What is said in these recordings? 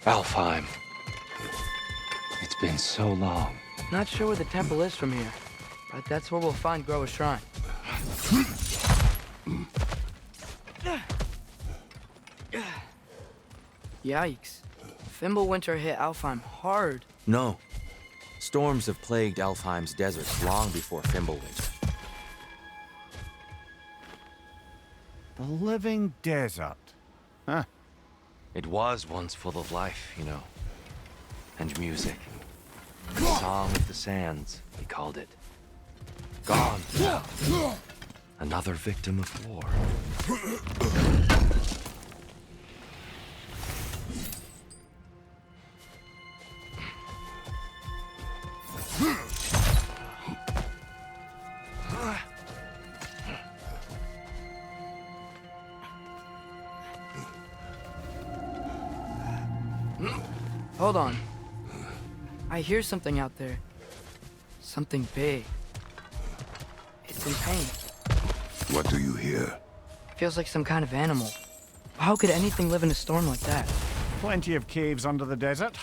Alfheim. It's been so long. Not sure where the temple is from here, but that's where we'll find Groa's shrine. Yikes. Fimbulwinter hit Alfheim hard. No. Storms have plagued Alfheim's deserts long before Fimbulwinter. The living desert. Huh. It was once full of life, you know. And music. The Song of the Sands, he called it. Gone now. Another victim of war. Hold on. I hear something out there. Something big. It's in pain. What do you hear? Feels like some kind of animal. How could anything live in a storm like that? Plenty of caves under the desert.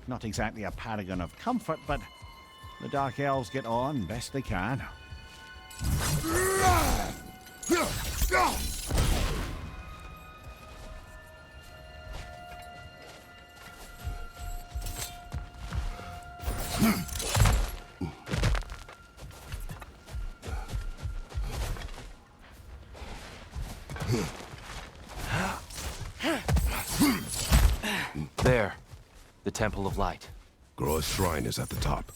Not exactly a paragon of comfort, but the Dark Elves get on best they can. There. The Temple of Light. Groa's shrine is at the top.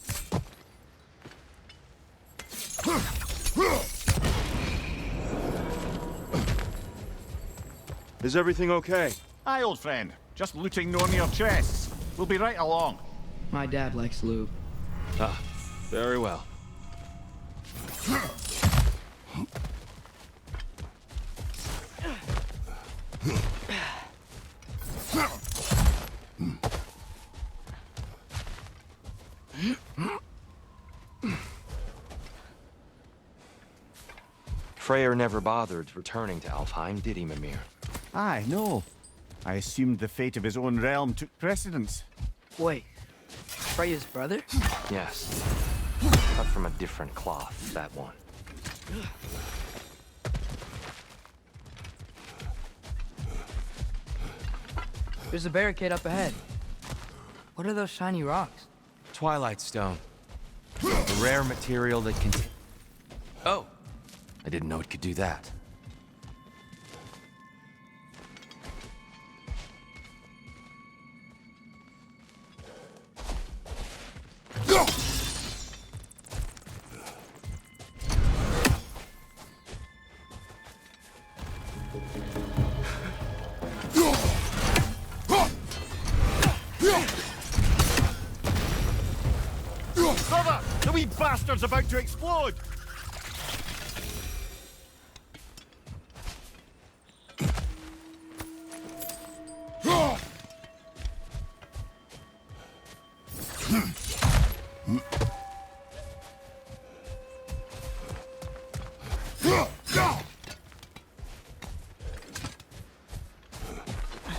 Is everything okay? Aye, old friend. Just looting no near chests. We'll be right along. My dad likes lube. Ah, very well. Freyr never bothered returning to Alfheim, did he, Mimir? Aye, no. I assumed the fate of his own realm took precedence. Wait. Freya's brother? Yes. Cut from a different cloth, that one. There's a barricade up ahead. What are those shiny rocks? Twilight Stone. A rare material that can... Oh! I didn't know it could do that. Brother! The wee bastard's about to explode!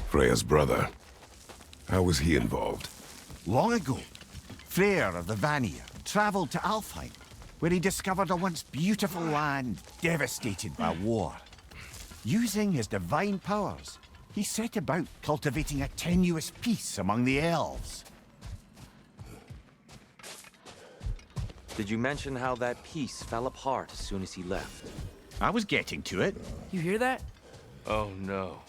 Freya's brother. How was he involved? Long ago, Freyr of the Vanir traveled to Alfheim, where he discovered a once beautiful land devastated by war. Using his divine powers, he set about cultivating a tenuous peace among the elves. Did you mention how that peace fell apart as soon as he left? I was getting to it. You hear that? Oh no.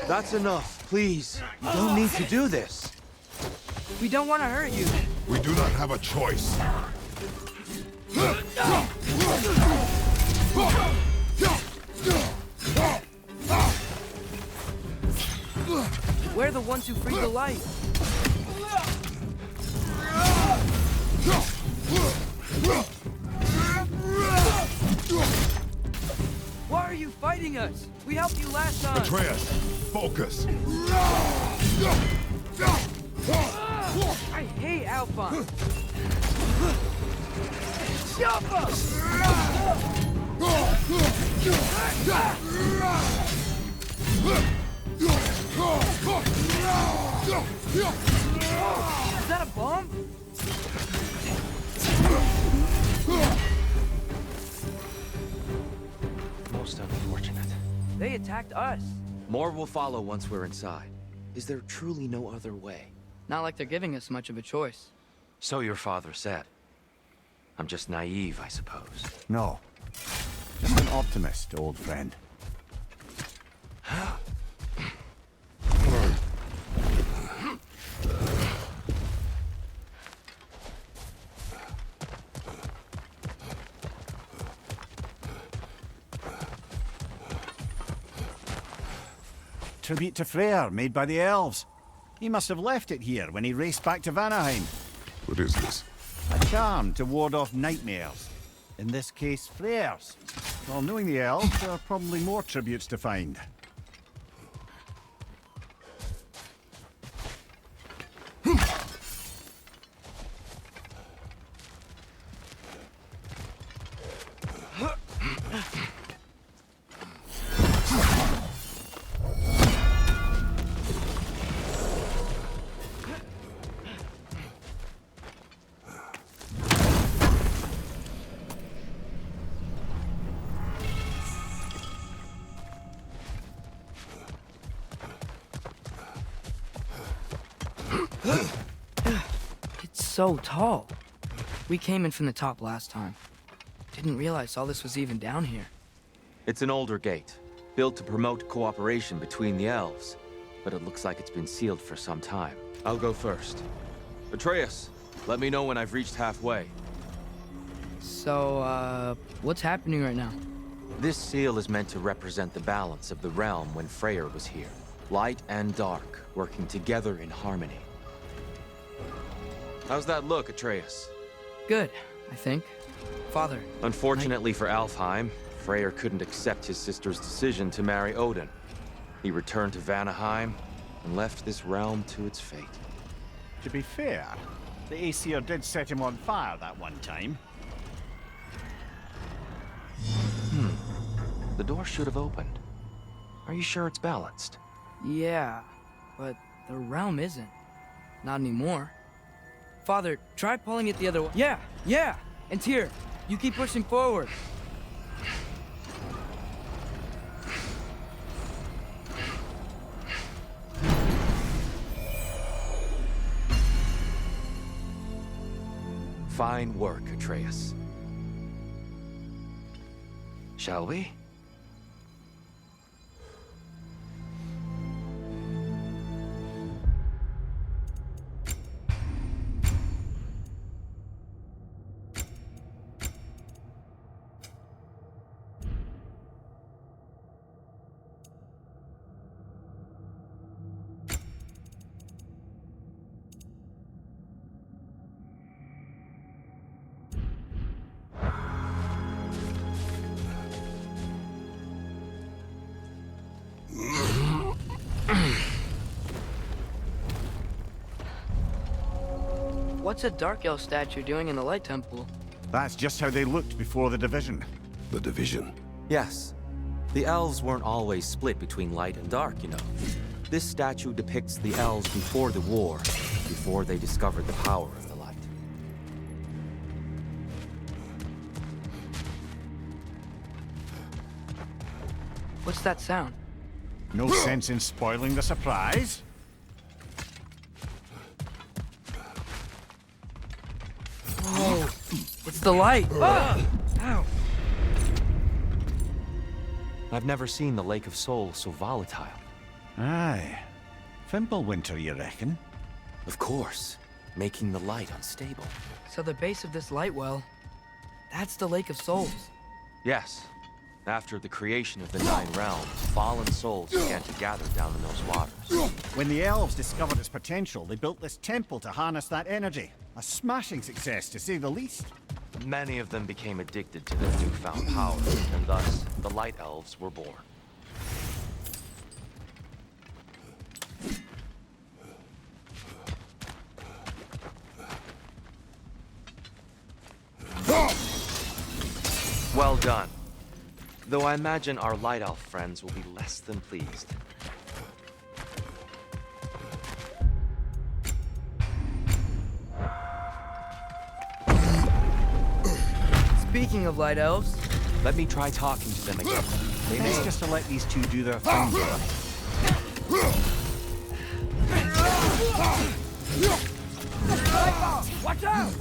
That's enough, please. You don't need to do this. We don't want to hurt you. We do not have a choice. We're the ones who freed the light. Why are you fighting us? We helped you last time. Atreus, focus. I hate Alpha. Jump us! Is that a bomb? Most unfortunate. They attacked us. More will follow once we're inside. Is there truly no other way? Not like they're giving us much of a choice. So your father said. I'm just naive, I suppose. No. Just an optimist, old friend. Tribute to Freyr, made by the elves. He must have left it here when he raced back to Vanaheim. What is this? A charm to ward off nightmares. In this case, Freyr's. Well, knowing the elves, there are probably more tributes to find. It's so tall. We came in from the top last time. Didn't realize all this was even down here. It's an older gate, built to promote cooperation between the elves. But it looks like it's been sealed for some time. I'll go first. Atreus, let me know when I've reached halfway. So, what's happening right now? This seal is meant to represent the balance of the realm when Freyr was here. Light and dark, working together in harmony. How's that look, Atreus? Good, I think. Father. Unfortunately for Alfheim, Freyr couldn't accept his sister's decision to marry Odin. He returned to Vanaheim and left this realm to its fate. To be fair, the Aesir did set him on fire that one time. The door should have opened. Are you sure it's balanced? Yeah, but the realm isn't. Not anymore. Father, try pulling it the other way. Yeah! And Tyr, you keep pushing forward. Fine work, Atreus. Shall we? What's a Dark Elf statue doing in the Light Temple? That's just how they looked before the division. The division. Yes. The elves weren't always split between light and dark, you know. This statue depicts the elves before the war, before they discovered the power of the light. What's that sound? No sense in spoiling the surprise. Whoa! It's the light! Ah! Ow! I've never seen the Lake of Souls so volatile. Aye. Fimbulwinter, you reckon? Of course, making the light unstable. So the base of this light well, that's the Lake of Souls. Yes. After the creation of the Nine Realms, fallen souls began to gather down in those waters. When the elves discovered its potential, they built this temple to harness that energy. A smashing success, to say the least. Many of them became addicted to their newfound power, and thus, the Light Elves were born. Well done. Though I imagine our Light Elf friends will be less than pleased. Speaking of light elves, Let me try talking to them again. They Best may... just to let these two do their thing. watch out!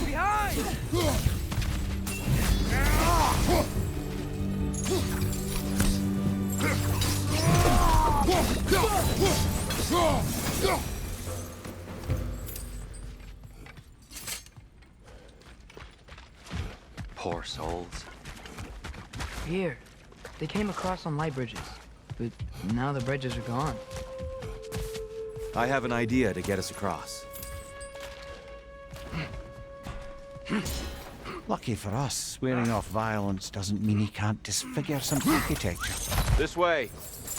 Behind! Poor souls. Here, they came across on light bridges, but now the bridges are gone. I have an idea to get us across. Lucky for us, swearing off violence doesn't mean he can't disfigure some architecture. This way.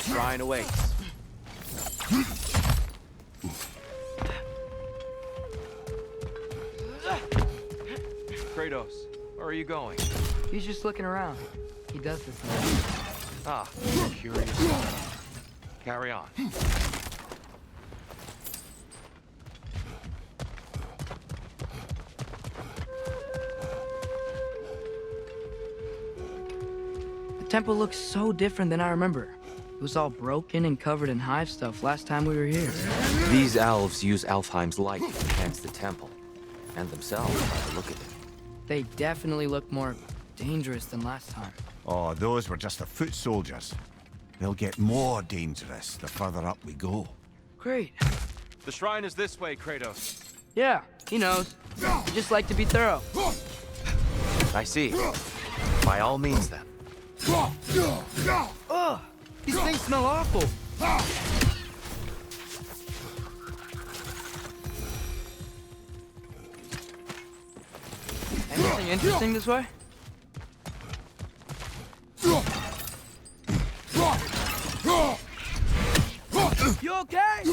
Shrine awaits. Kratos, where are you going? He's just looking around. He does this a lot. Ah, curious. Carry on. The temple looks so different than I remember. It was all broken and covered in hive stuff last time we were here. These elves use Alfheim's light to enhance the temple. And themselves, by the look of it. They definitely look more dangerous than last time. Oh, those were just the foot soldiers. They'll get more dangerous the further up we go. Great. The shrine is this way, Kratos. Yeah, he knows. We just like to be thorough. I see. By all means, then. Ugh! These things smell awful. Anything interesting this way? You okay?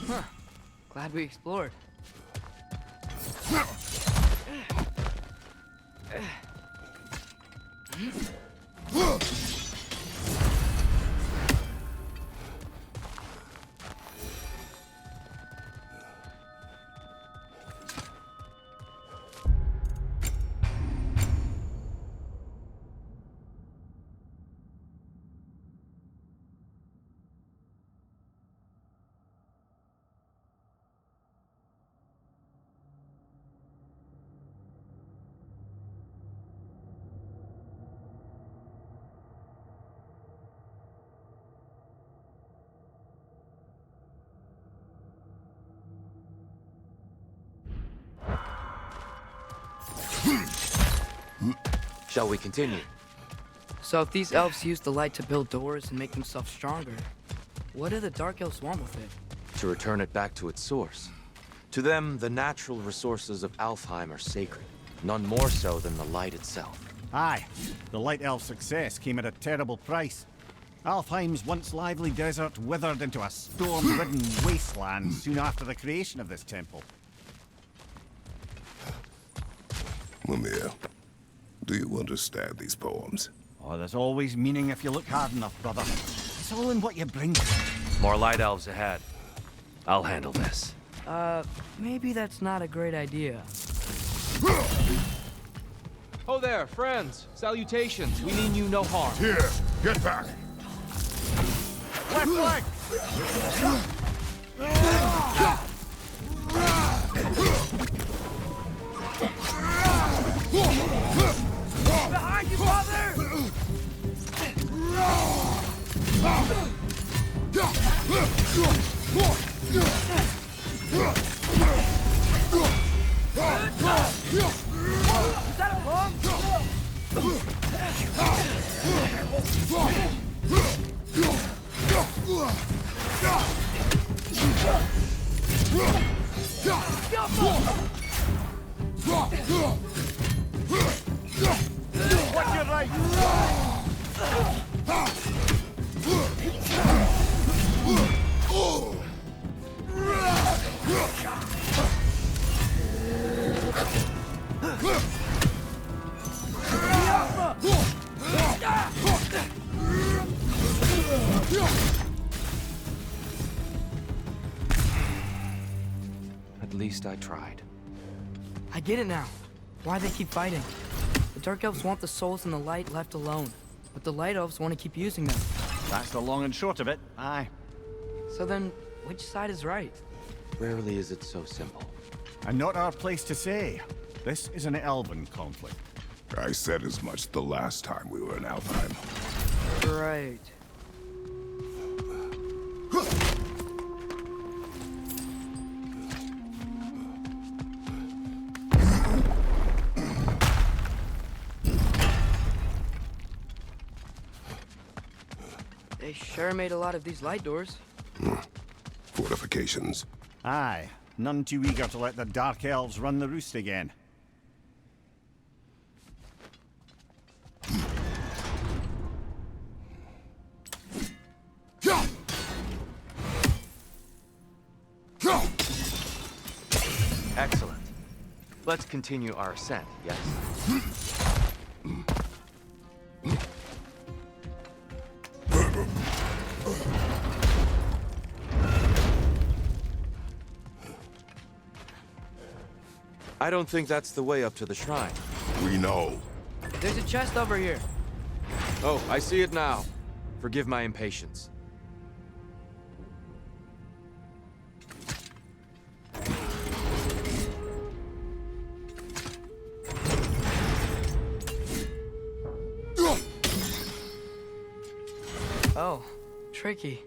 Huh. Glad we explored. Shall we continue? So if these elves use the light to build doors and make themselves stronger, what do the Dark Elves want with it? To return it back to its source. To them, the natural resources of Alfheim are sacred. None more so than the light itself. Aye, the Light Elf's success came at a terrible price. Alfheim's once lively desert withered into a storm-ridden wasteland soon after the creation of this temple. Mimir, do you understand these poems? Oh, there's always meaning if you look hard enough, brother. It's all in what you bring. More light elves ahead. I'll handle this. Maybe that's not a great idea. Oh there, friends. Salutations. We mean you no harm. Here, get back! Left leg! Behind you, father! Is that a bomb? Watch your right! At least I tried. I get it now. Why they keep fighting. The Dark Elves want the souls in the light left alone, but the Light Elves want to keep using them. That's the long and short of it, aye. So then, which side is right? Rarely is it so simple. And not our place to say. This is an elven conflict. I said as much the last time we were in Alfheim. Right. They sure made a lot of these light doors. Fortifications. Aye, none too eager to let the Dark Elves run the roost again. Excellent. Let's continue our ascent, yes? I don't think that's the way up to the shrine. We know. There's a chest over here. Oh, I see it now. Forgive my impatience. Oh, tricky.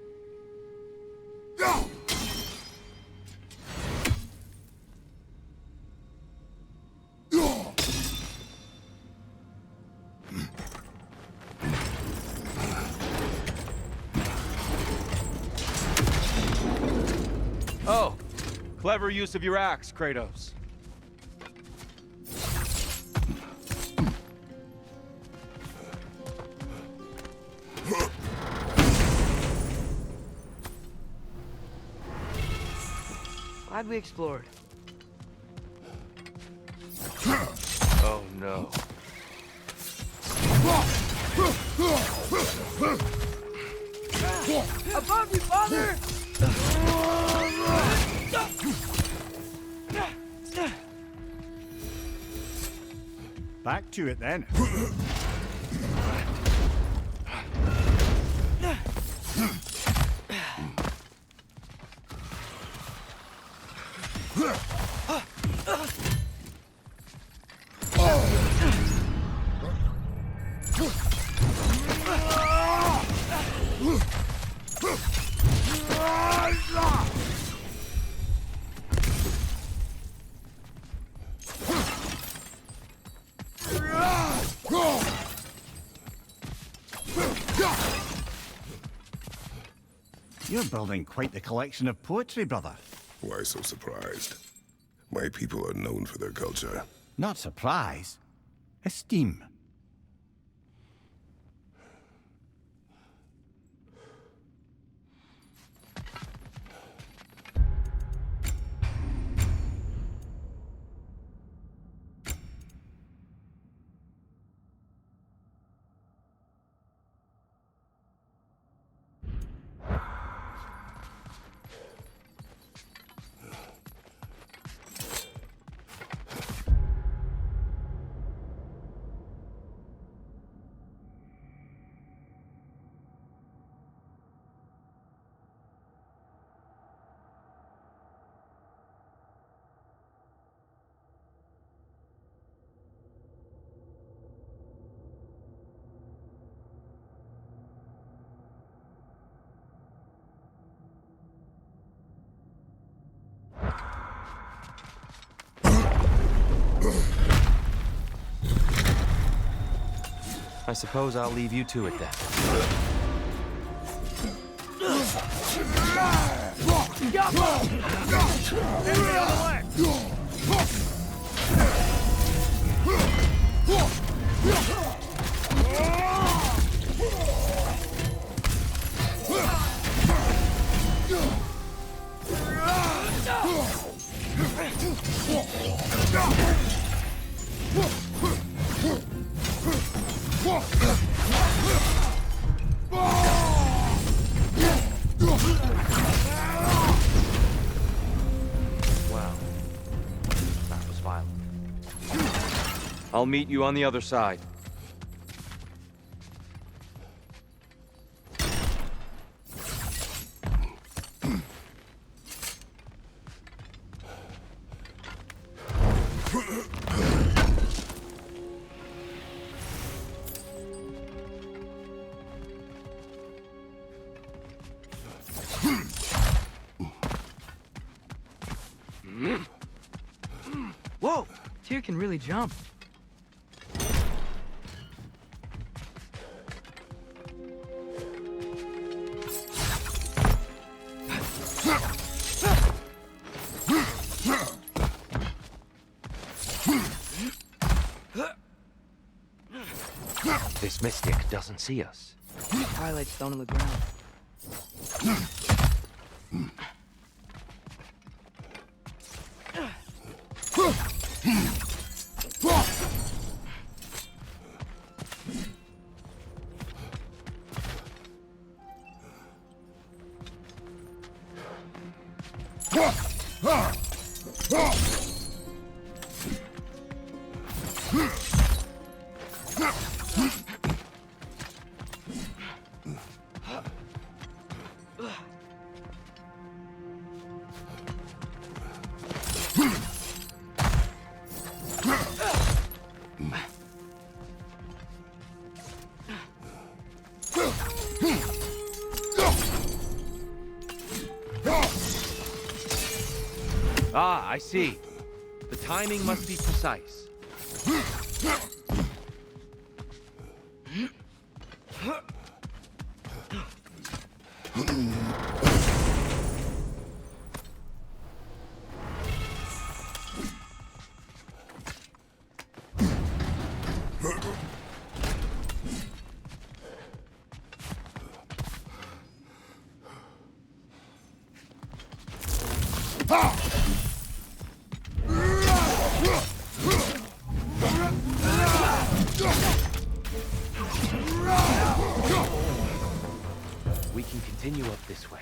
Oh, clever use of your axe, Kratos. Glad we explored. Oh no. Above you, father! Back to it then. You're building quite the collection of poetry, brother. Why so surprised? My people are known for their culture. Not surprise. Esteem. I suppose I'll leave you to it then. Wow. That was violent. I'll meet you on the other side. Whoa! Tyr can really jump. This mystic doesn't see us. Twilight stone on the ground. Ah, I see. The timing must be precise. We can continue up this way.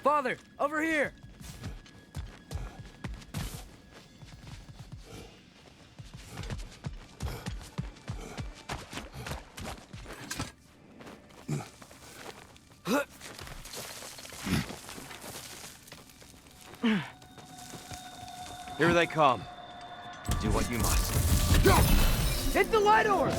Father, over here! Here they come. Do what you must. Hit the light orb!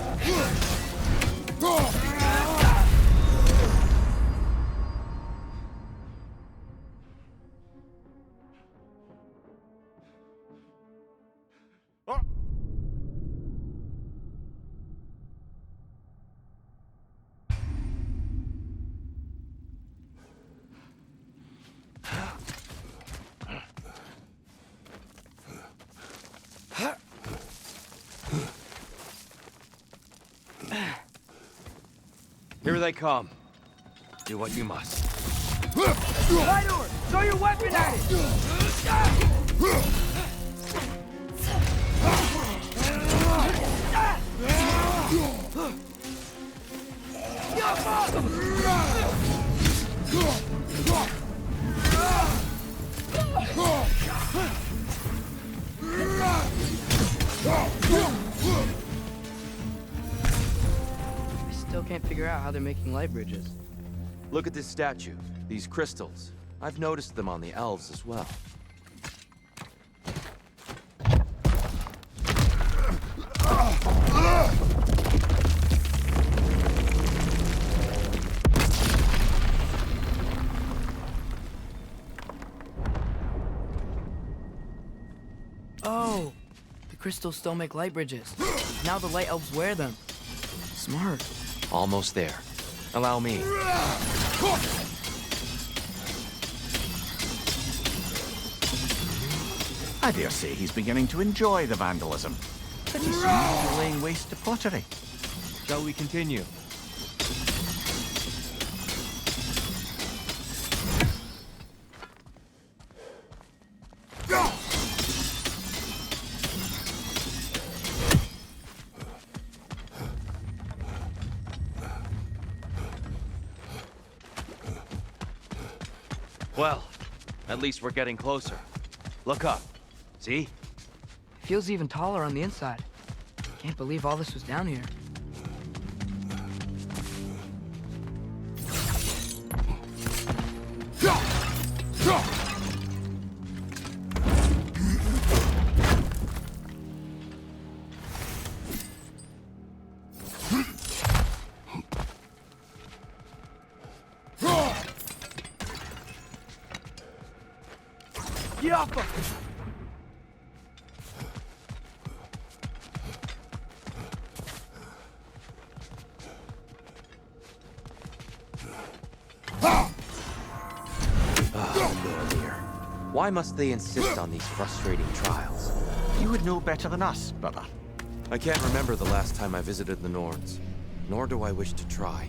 Here they come. Do what you must. Light orb! Throw your weapon at it! I still can't figure out how they're making light bridges. Look at this statue. These crystals. I've noticed them on the elves as well. Oh! The crystals still make light bridges. Now the light elves wear them. Smart. Almost there. Allow me. I dare say he's beginning to enjoy the vandalism. Pretty soon he'll be laying waste to pottery. Shall we continue? Well, at least we're getting closer. Look up. See? Feels even taller on the inside. Can't believe all this was down here. Yappa! Why must they insist on these frustrating trials? You would know better than us, brother. I can't remember the last time I visited the Nords, nor do I wish to try.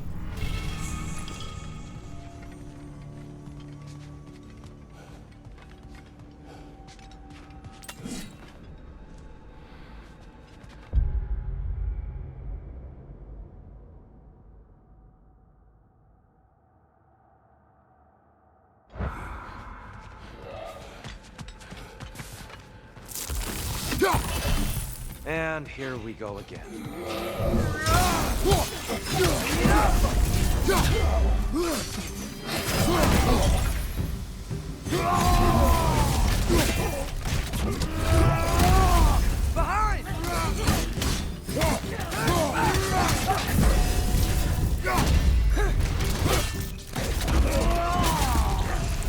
And here we go again. Behind!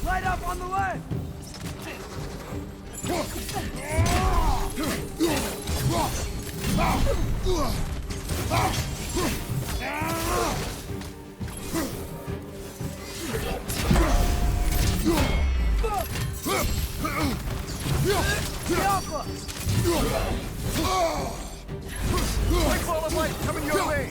Light up on the left! Quick ball of light coming your way!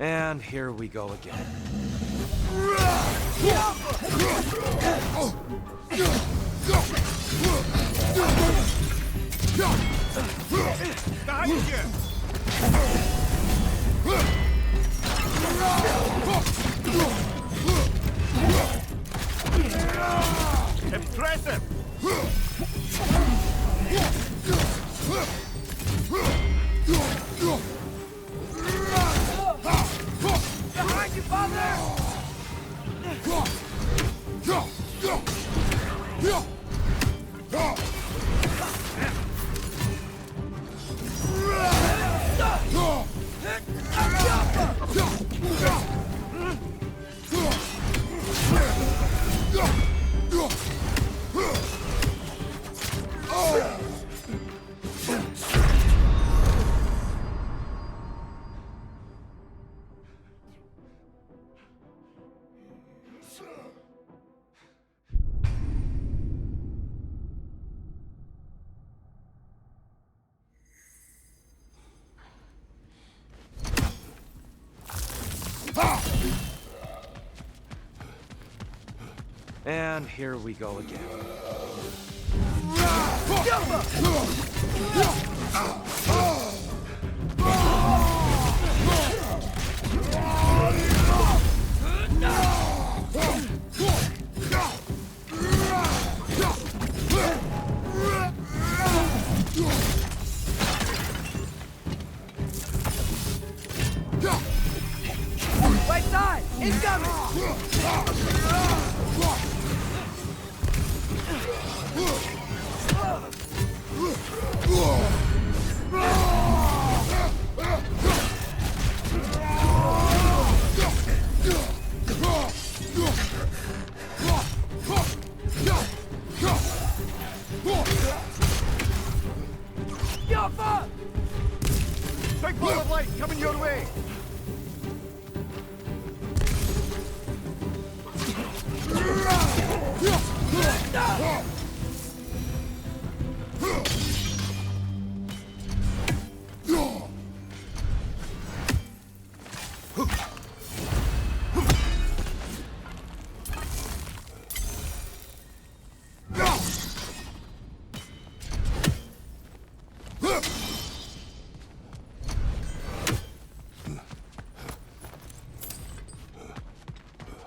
And here we go again. Behind you! Impressive! Behind you, father! And here we go again. Right side! Incoming! Skuffa! Big ball of light coming your way!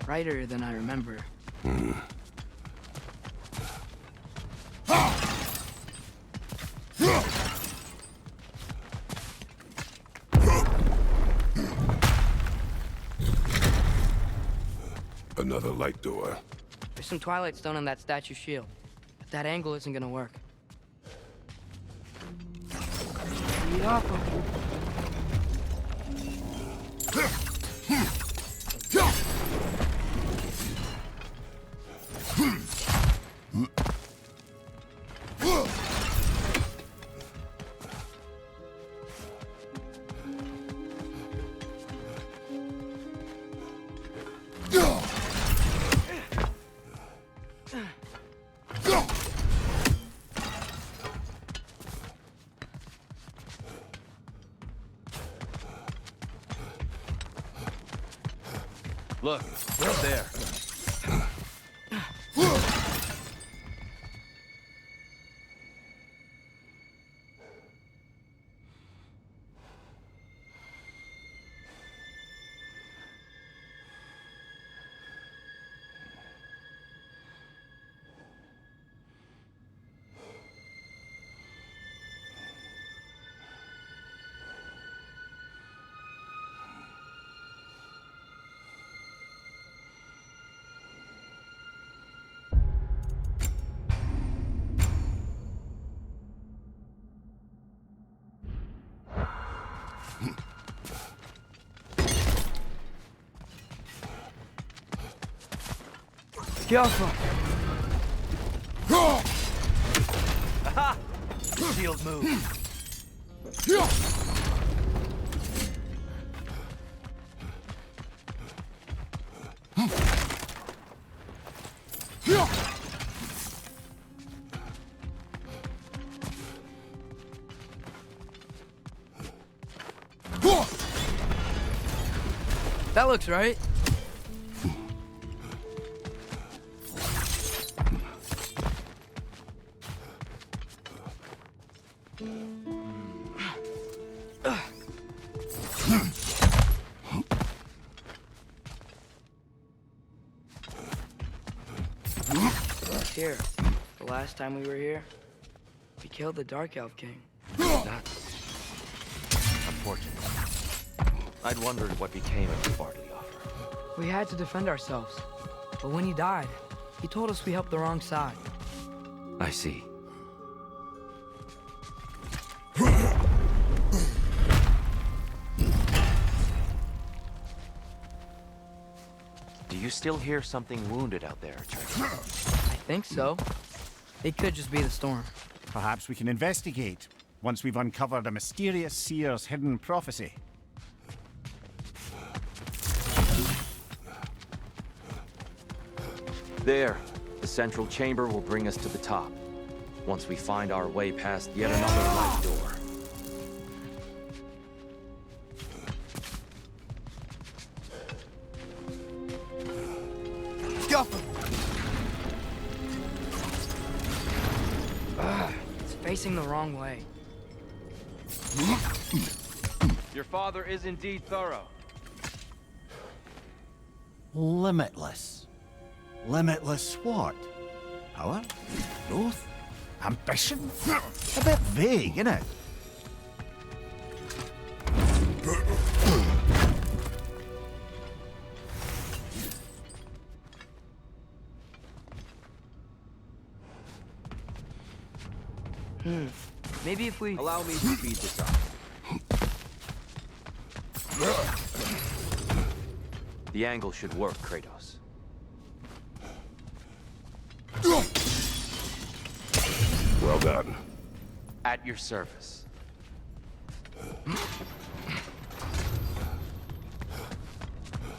Brighter than I remember. Another light door. There's some Twilight Stone on that statue shield, but that angle isn't gonna work. Look, up there. Skuffa! Aha! Shield move. That looks right. Here, the last time we were here, we killed the Dark Elf King. That's unfortunate. I'd wondered what became of the Bartley offer. We had to defend ourselves, but when he died, he told us we helped the wrong side. I see. Do you still hear something wounded out there, Atreus? I think so. It could just be the storm. Perhaps we can investigate once we've uncovered a mysterious seer's hidden prophecy. There. The central chamber will bring us to the top. Once we find our way past yet another light door. It's facing the wrong way. Your father is indeed thorough. Limitless. Limitless what? Power? Growth? Ambition? A bit vague, innit? Maybe if we... Allow me to speed this up. The angle should work, Kratos. Well done. At your service.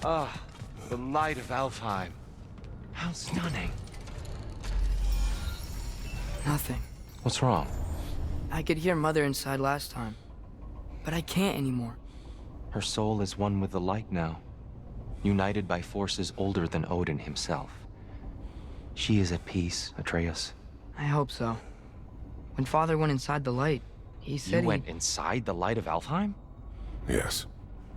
Ah, the light of Alfheim. How stunning. Nothing. What's wrong? I could hear Mother inside last time, but I can't anymore. Her soul is one with the light now, united by forces older than Odin himself. She is at peace, Atreus. I hope so. When Father went inside the light, he said You went inside the light of Alfheim? Yes.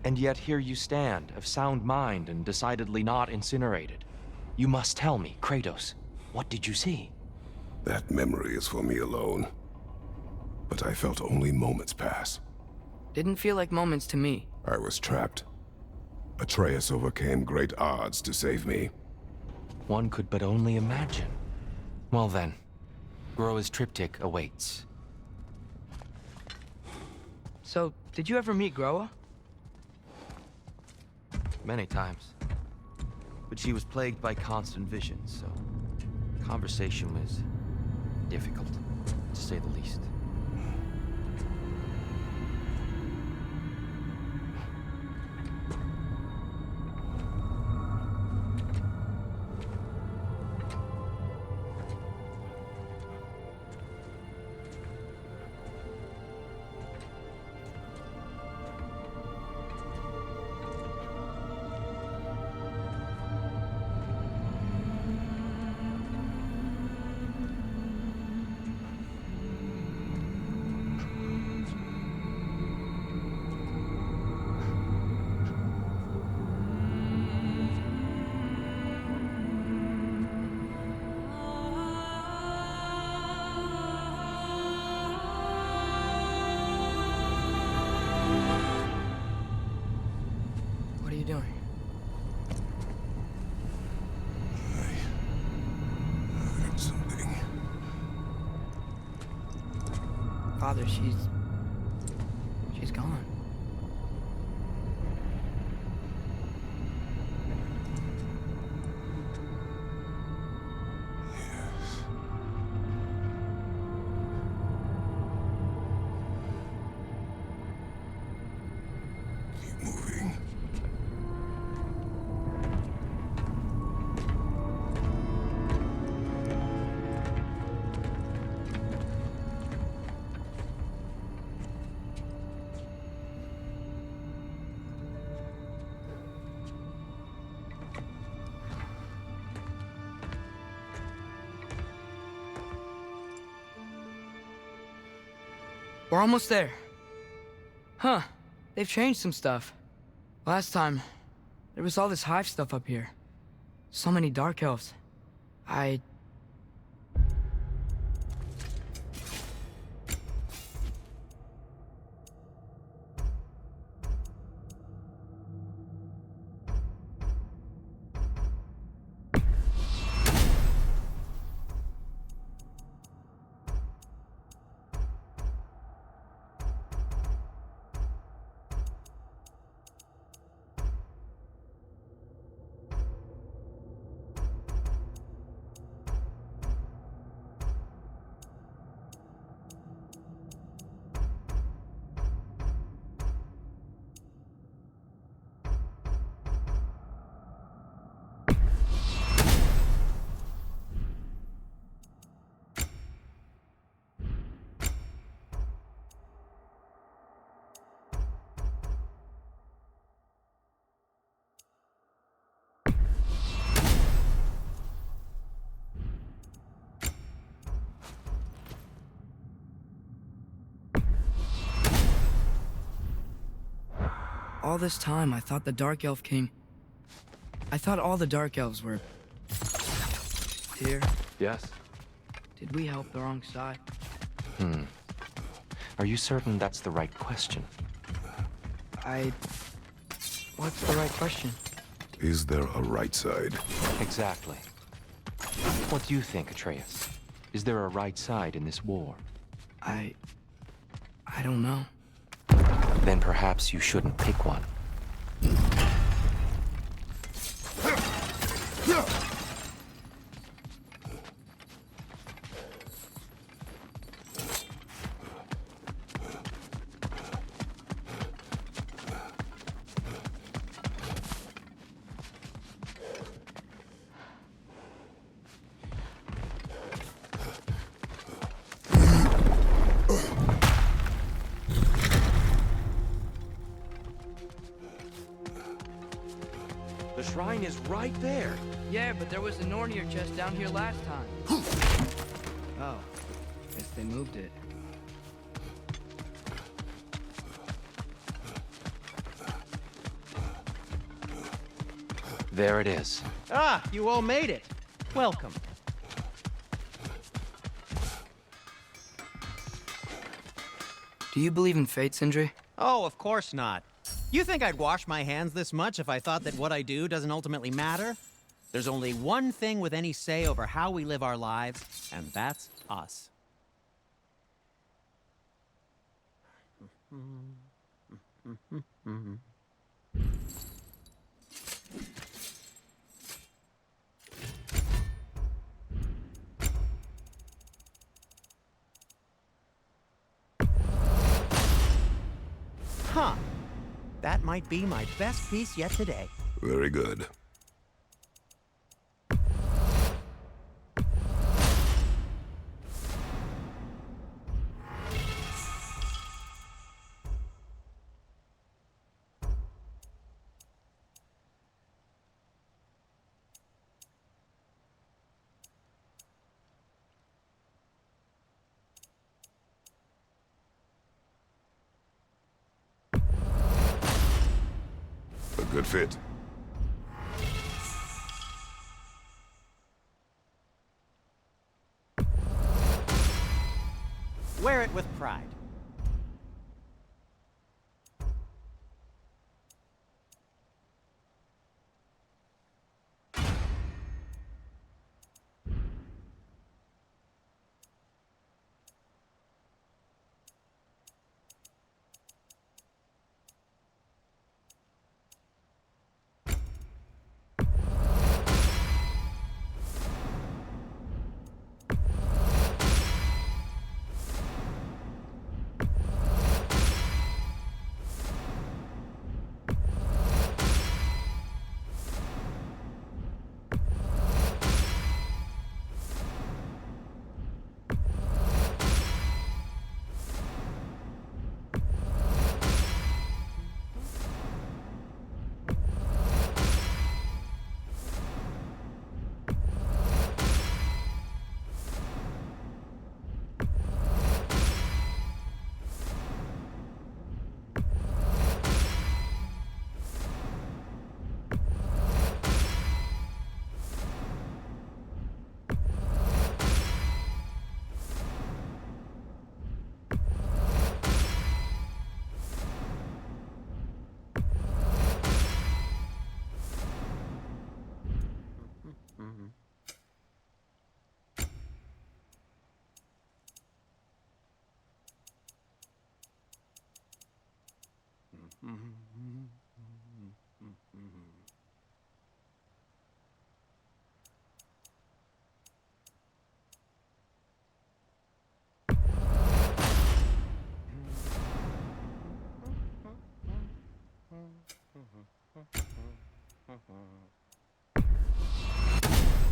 And yet here you stand, of sound mind and decidedly not incinerated. You must tell me, Kratos, what did you see? That memory is for me alone. But I felt only moments pass. Didn't feel like moments to me. I was trapped. Atreus overcame great odds to save me. One could but only imagine. Well then, Groa's triptych awaits. So, did you ever meet Groa? Many times. But she was plagued by constant visions, so conversation was difficult, to say the least. What are you doing? I heard something. Father, she's gone. Yes. Keep moving. We're almost there. Huh. They've changed some stuff. Last time, there was all this hive stuff up here. So many dark elves. All this time, I thought the Dark Elf King... I thought all the Dark Elves were... here. Yes? Did we help the wrong side? Are you certain that's the right question? What's the right question? Is there a right side? Exactly. What do you think, Atreus? Is there a right side in this war? I don't know. Then perhaps you shouldn't pick one. shrine is right there. Yeah, but there was a Nornir chest down here last time. Oh, guess they moved it. There it is. Ah, you all made it. Welcome. Do you believe in fate, Sindri? Oh, of course not. You think I'd wash my hands this much if I thought that what I do doesn't ultimately matter? There's only one thing with any say over how we live our lives, and that's us. Huh. That might be my best piece yet today. Very good. A good fit. Wear it with pride.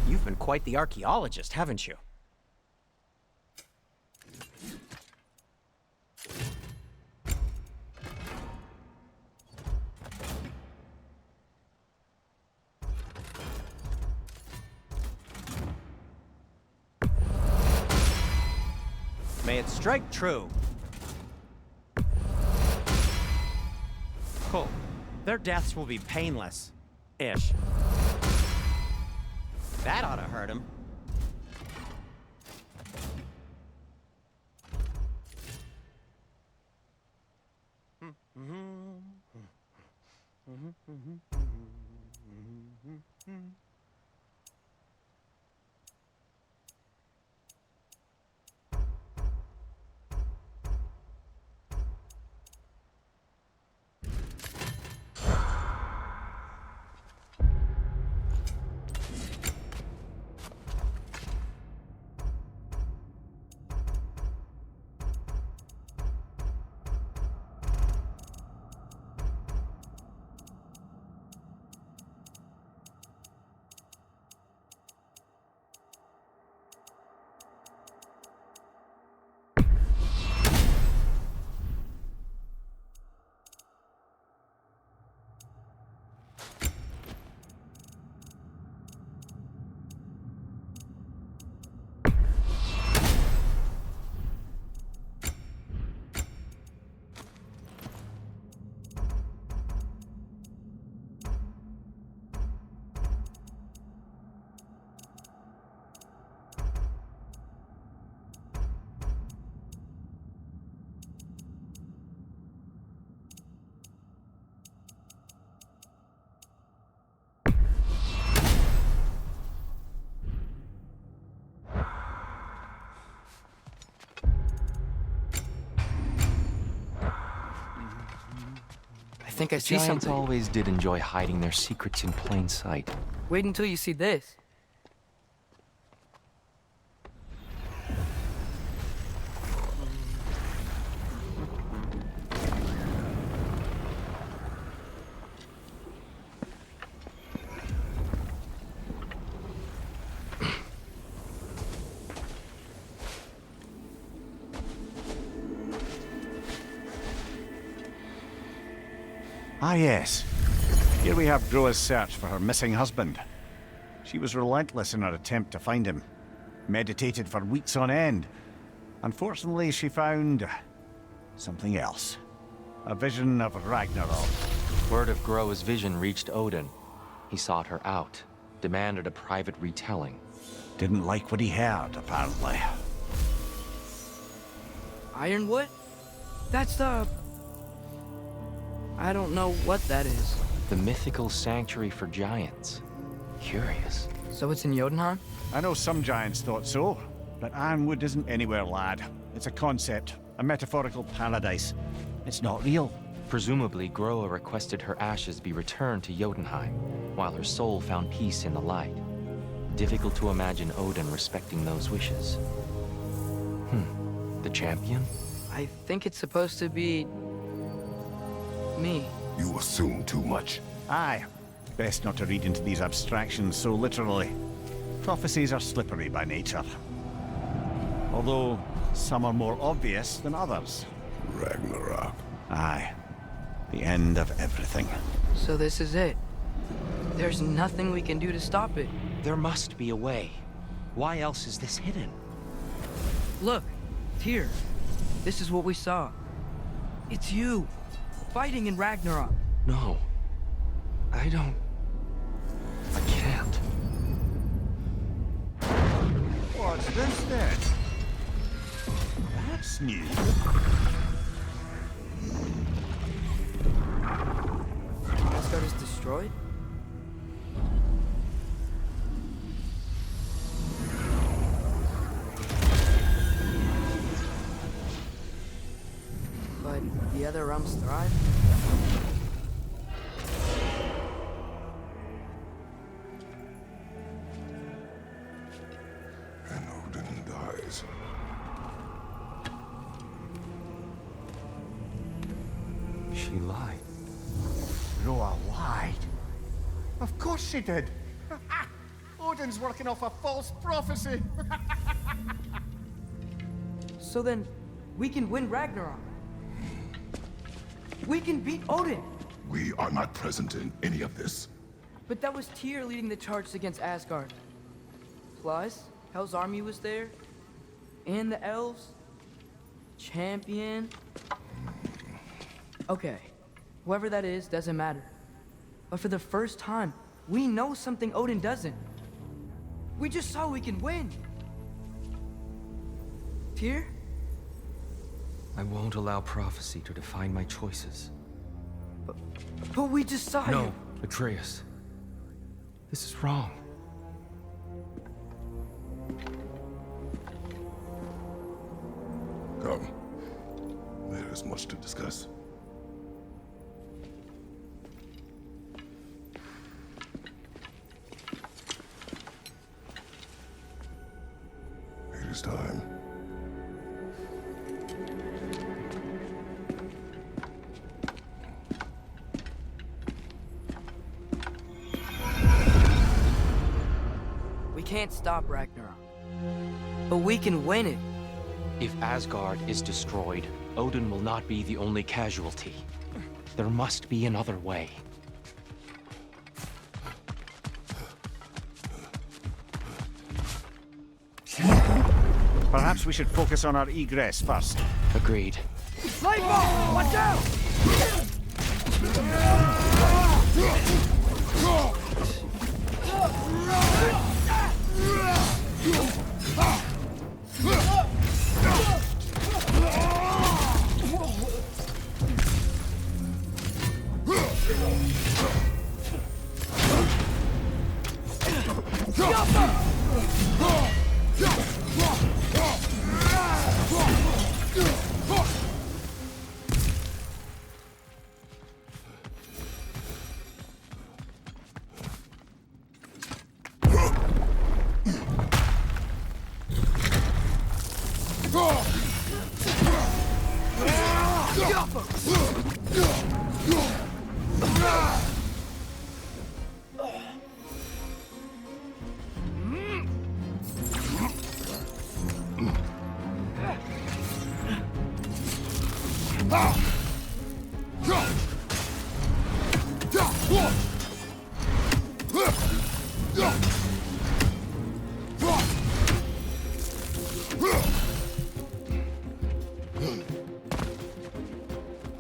You've been quite the archaeologist, haven't you? May it strike true. Oh, their deaths will be painless-ish. That ought to hurt him. think I see Giants something. always did enjoy hiding their secrets in plain sight. Wait until you see this. Ah, yes. Here we have Groa's search for her missing husband. She was relentless in her attempt to find him. Meditated for weeks on end. Unfortunately, she found something else. A vision of Ragnarok. Word of Groa's vision reached Odin. He sought her out, demanded a private retelling. Didn't like what he heard, apparently. Ironwood? That's the... I don't know what that is. The mythical sanctuary for giants. Curious. So it's in Jotunheim? I know some giants thought so, but Ironwood isn't anywhere, lad. It's a concept, a metaphorical paradise. It's not real. Presumably, Groa requested her ashes be returned to Jotunheim, while her soul found peace in the light. Difficult to imagine Odin respecting those wishes. The champion? I think it's supposed to be... me. You assume too much. Aye. Best not to read into these abstractions so literally. Prophecies are slippery by nature. Although, some are more obvious than others. Ragnarok. Aye. The end of everything. So this is it. There's nothing we can do to stop it. There must be a way. Why else is this hidden? Look, here. This is what we saw. It's you, fighting in Ragnarok. No. I don't... I can't. What's this then? That's new. Asgard is destroyed? But the other realms thrive? And Odin dies. She lied. Groa lied. Of course she did. Odin's working off a false prophecy. So then, we can win Ragnarok. We can beat Odin. We are not present in any of this. But that was Tyr leading the charge against Asgard. Plus, Hel's army was there. And the elves. Champion. Okay. Whoever that is doesn't matter. But for the first time, we know something Odin doesn't. We just saw we can win. Tyr? I won't allow prophecy to define my choices. But we just saw No, you. Atreus. This is wrong. Come. There is much to discuss. It is time. We can't stop Ragnarok. But we can win it. If Asgard is destroyed, Odin will not be the only casualty. There must be another way. Perhaps we should focus on our egress first. Agreed. Lightball! Watch out!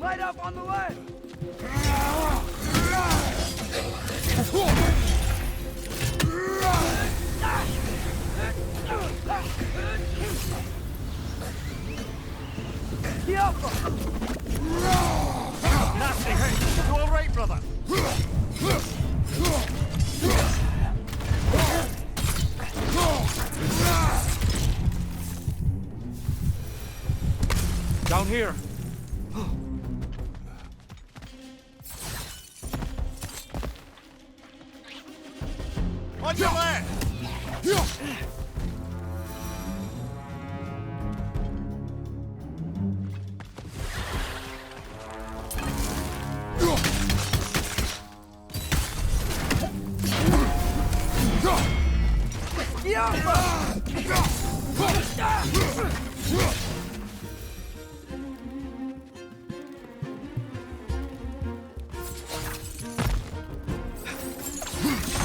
Light up on the left! Nasty hit! You all right, brother? Down here! On your left!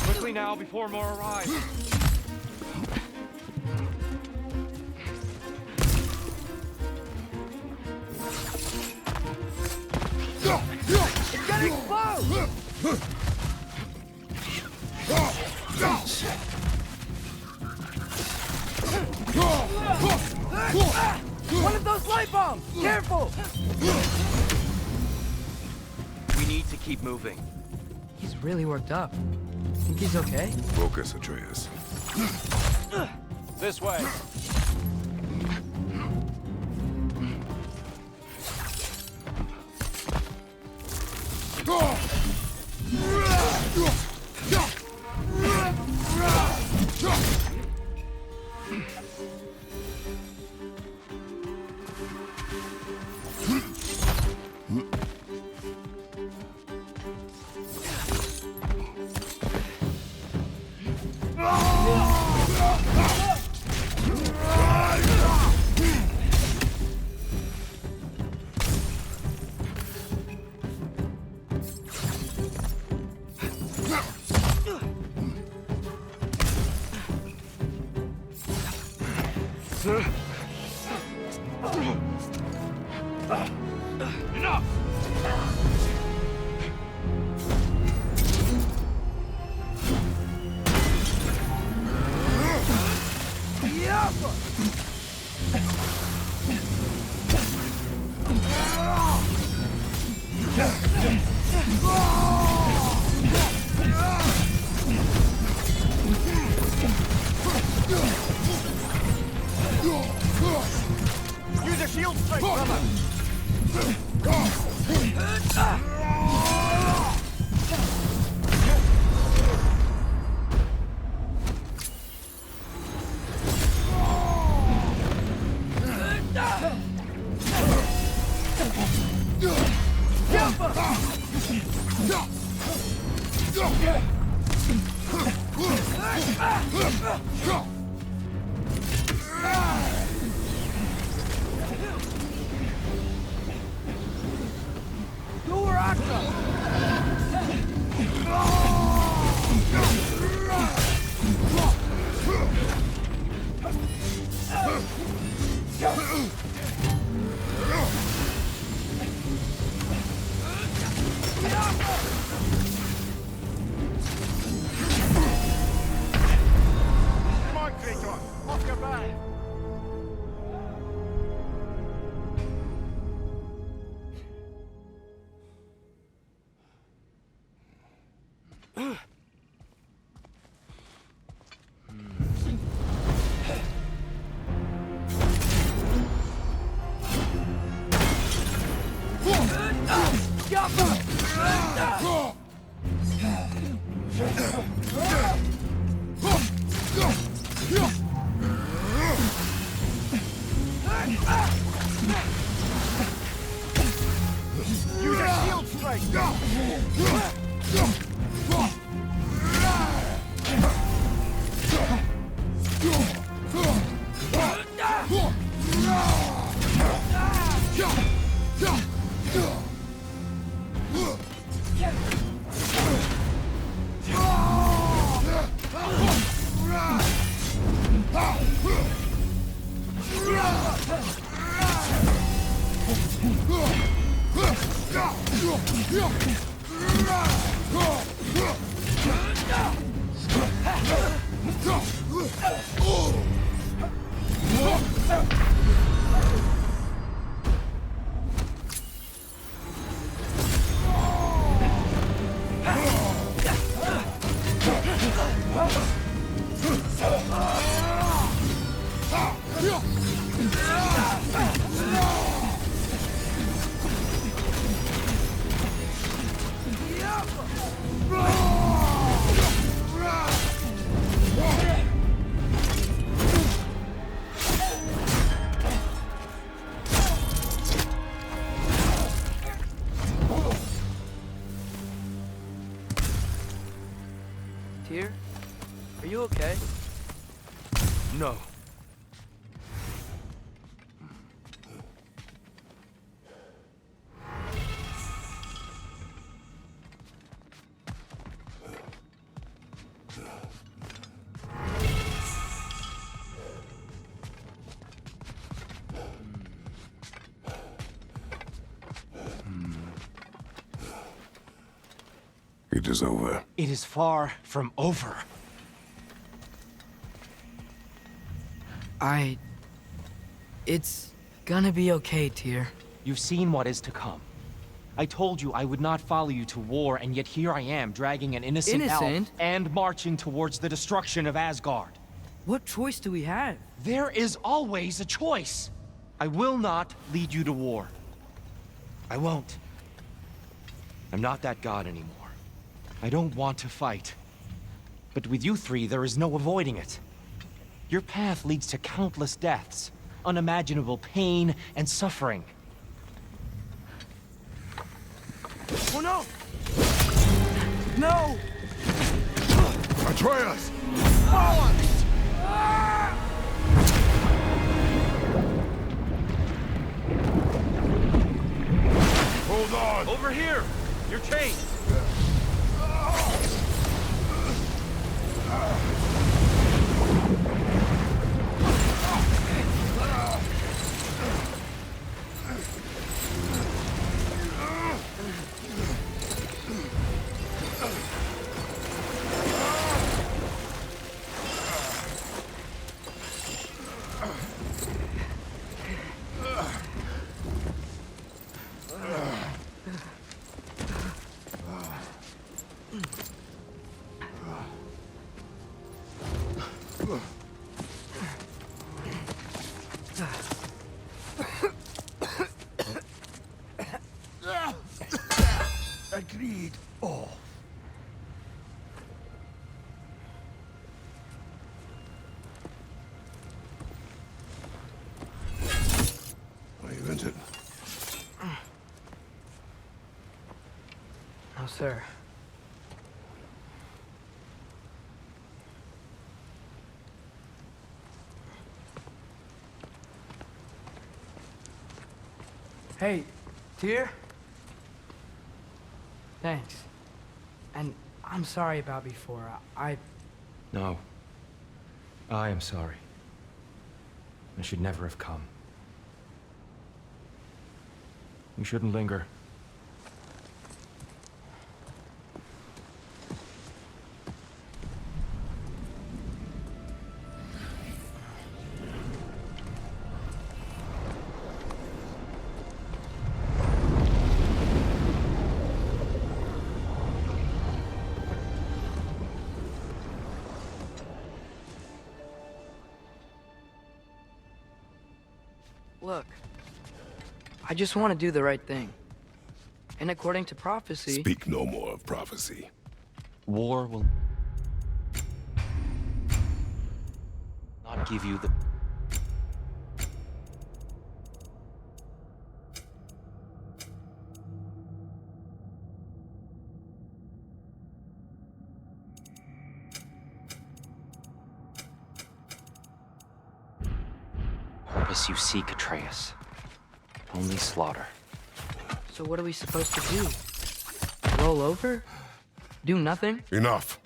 Quickly now, before more arrive. It's getting close! One of those light bombs! Careful! We need to keep moving. He's really worked up. Think he's okay? Focus, Atreus. This way. Use a shield strike, brother! Come on, Kratos! Off your back! Tyr, are you okay? No. It is over. It is far from over. It's gonna be okay, Tyr. You've seen what is to come. I told you I would not follow you to war, and yet here I am, dragging an innocent elf Innocent? and marching towards the destruction of Asgard. What choice do we have? There is always a choice. I will not lead you to war. I won't. I'm not that god anymore. I don't want to fight. But with you three, there is no avoiding it. Your path leads to countless deaths, unimaginable pain and suffering. Oh no! No! Atreus! Hold on! Over here! You're chained! Agreed. Oh. I invented. No, sir. Hey, Tyr? Thanks. And I'm sorry about before. No. I am sorry. I should never have come. We shouldn't linger. Look, I just want to do the right thing. And according to prophecy... Speak no more of prophecy. War will not give you the... this you seek, Atreus. Only slaughter. So what are we supposed to do? Roll over? Do nothing? Enough.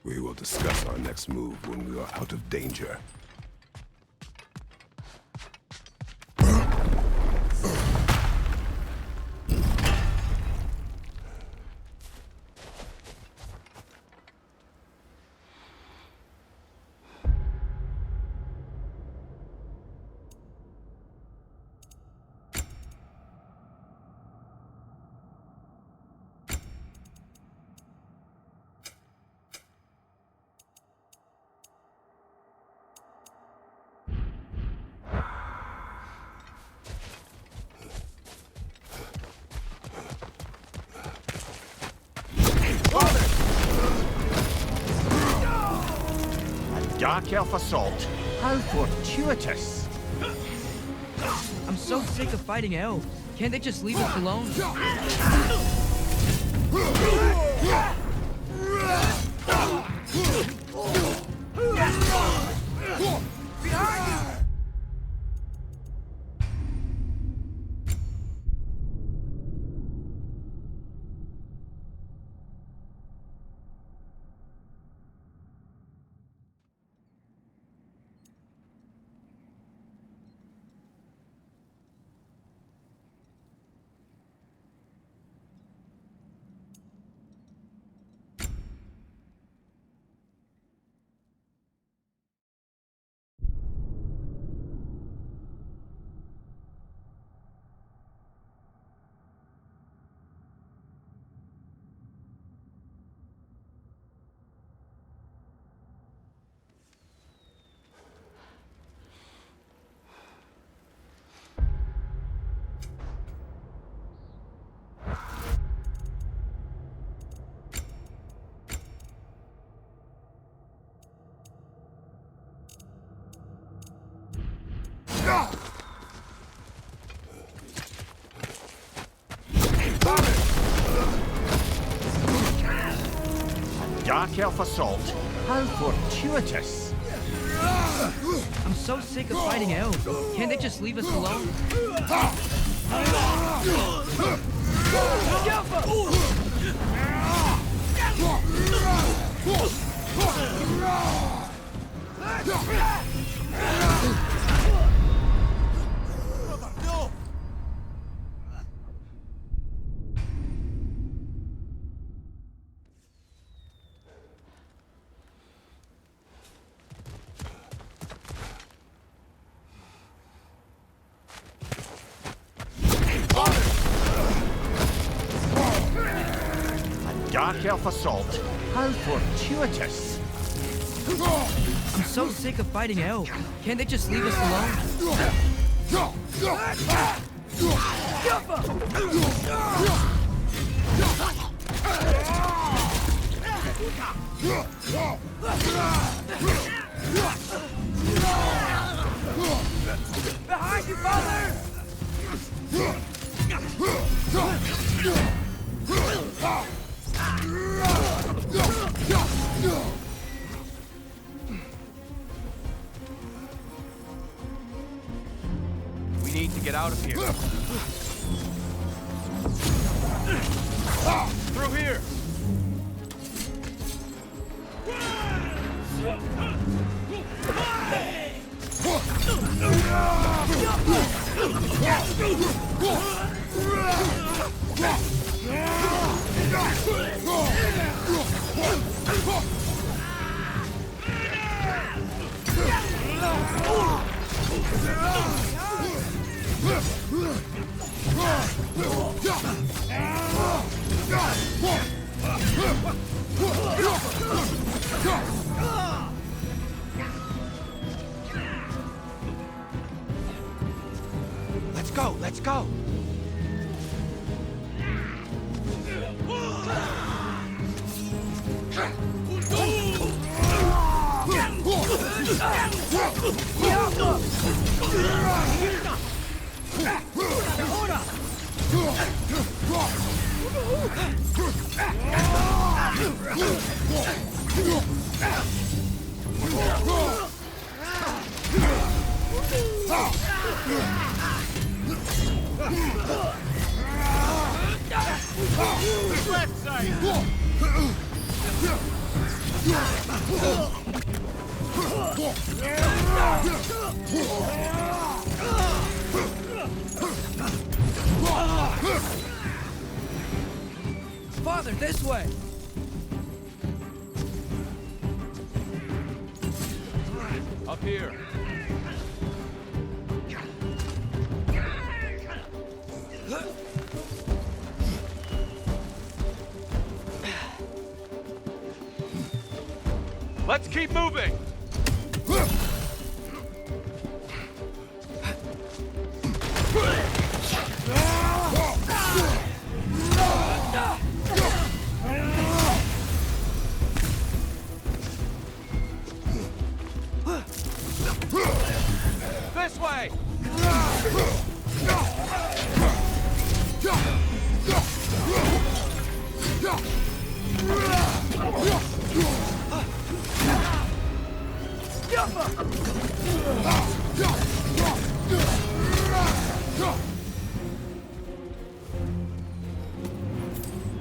We will discuss our next move when we are out of danger. Dark Elf assault? How fortuitous! I'm so sick of fighting elves. Can't they just leave us alone? Dark Elf assault? How fortuitous! I'm so sick of fighting elves. Can't they just leave us alone? Dark Elf assault? How fortuitous! I'm so sick of fighting elves. Can't they just leave us alone? Behind you, father! We need to get out of here. Through here! Let's go, let's go! Left side! Father, this way! Up here. Let's keep moving! This way!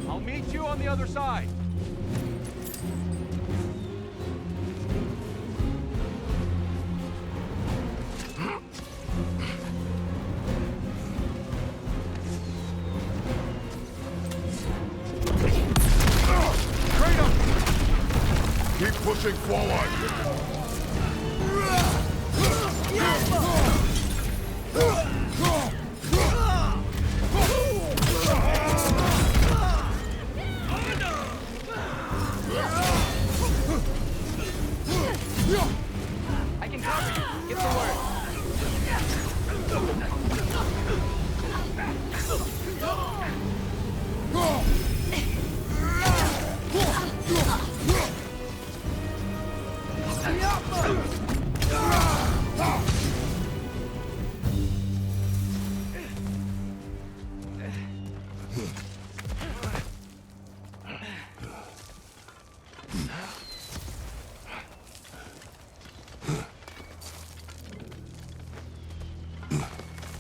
I'll meet you on the other side. Keep pushing forward. I can cover you. Give the word.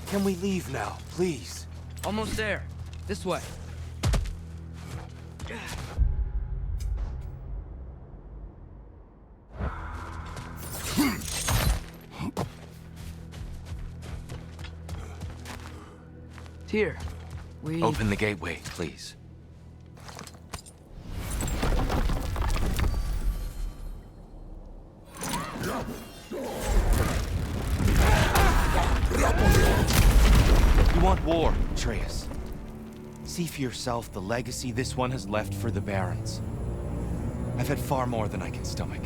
Can we leave now, please? Almost there. This way. Here, we... Open the gateway, please. You want war, Atreus. See for yourself the legacy this one has left for the Barons. I've had far more than I can stomach.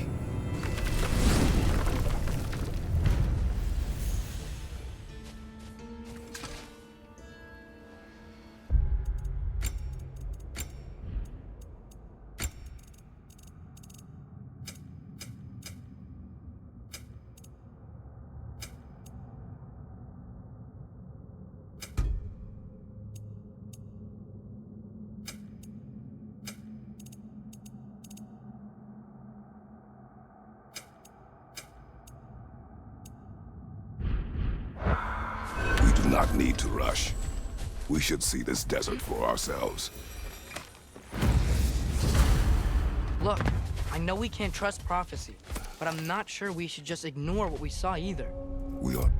We do not need to rush. We should see this desert for ourselves. Look, I know we can't trust prophecy, but I'm not sure we should just ignore what we saw either. We are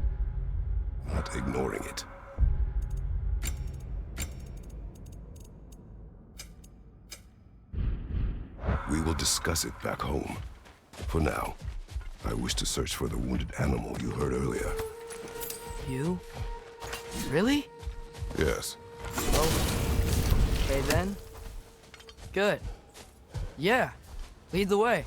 not ignoring it. We will discuss it back home. For now, I wish to search for the wounded animal you heard earlier. You? Really? Yes. Okay then. Good. Yeah. Lead the way.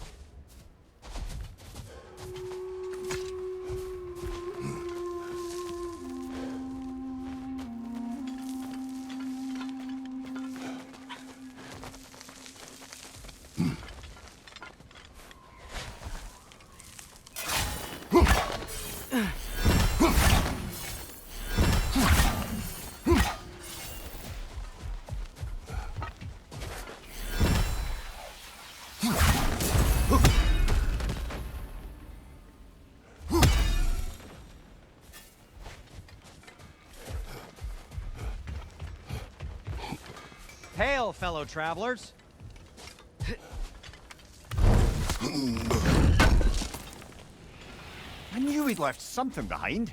Hail, fellow travelers. I knew we'd left something behind.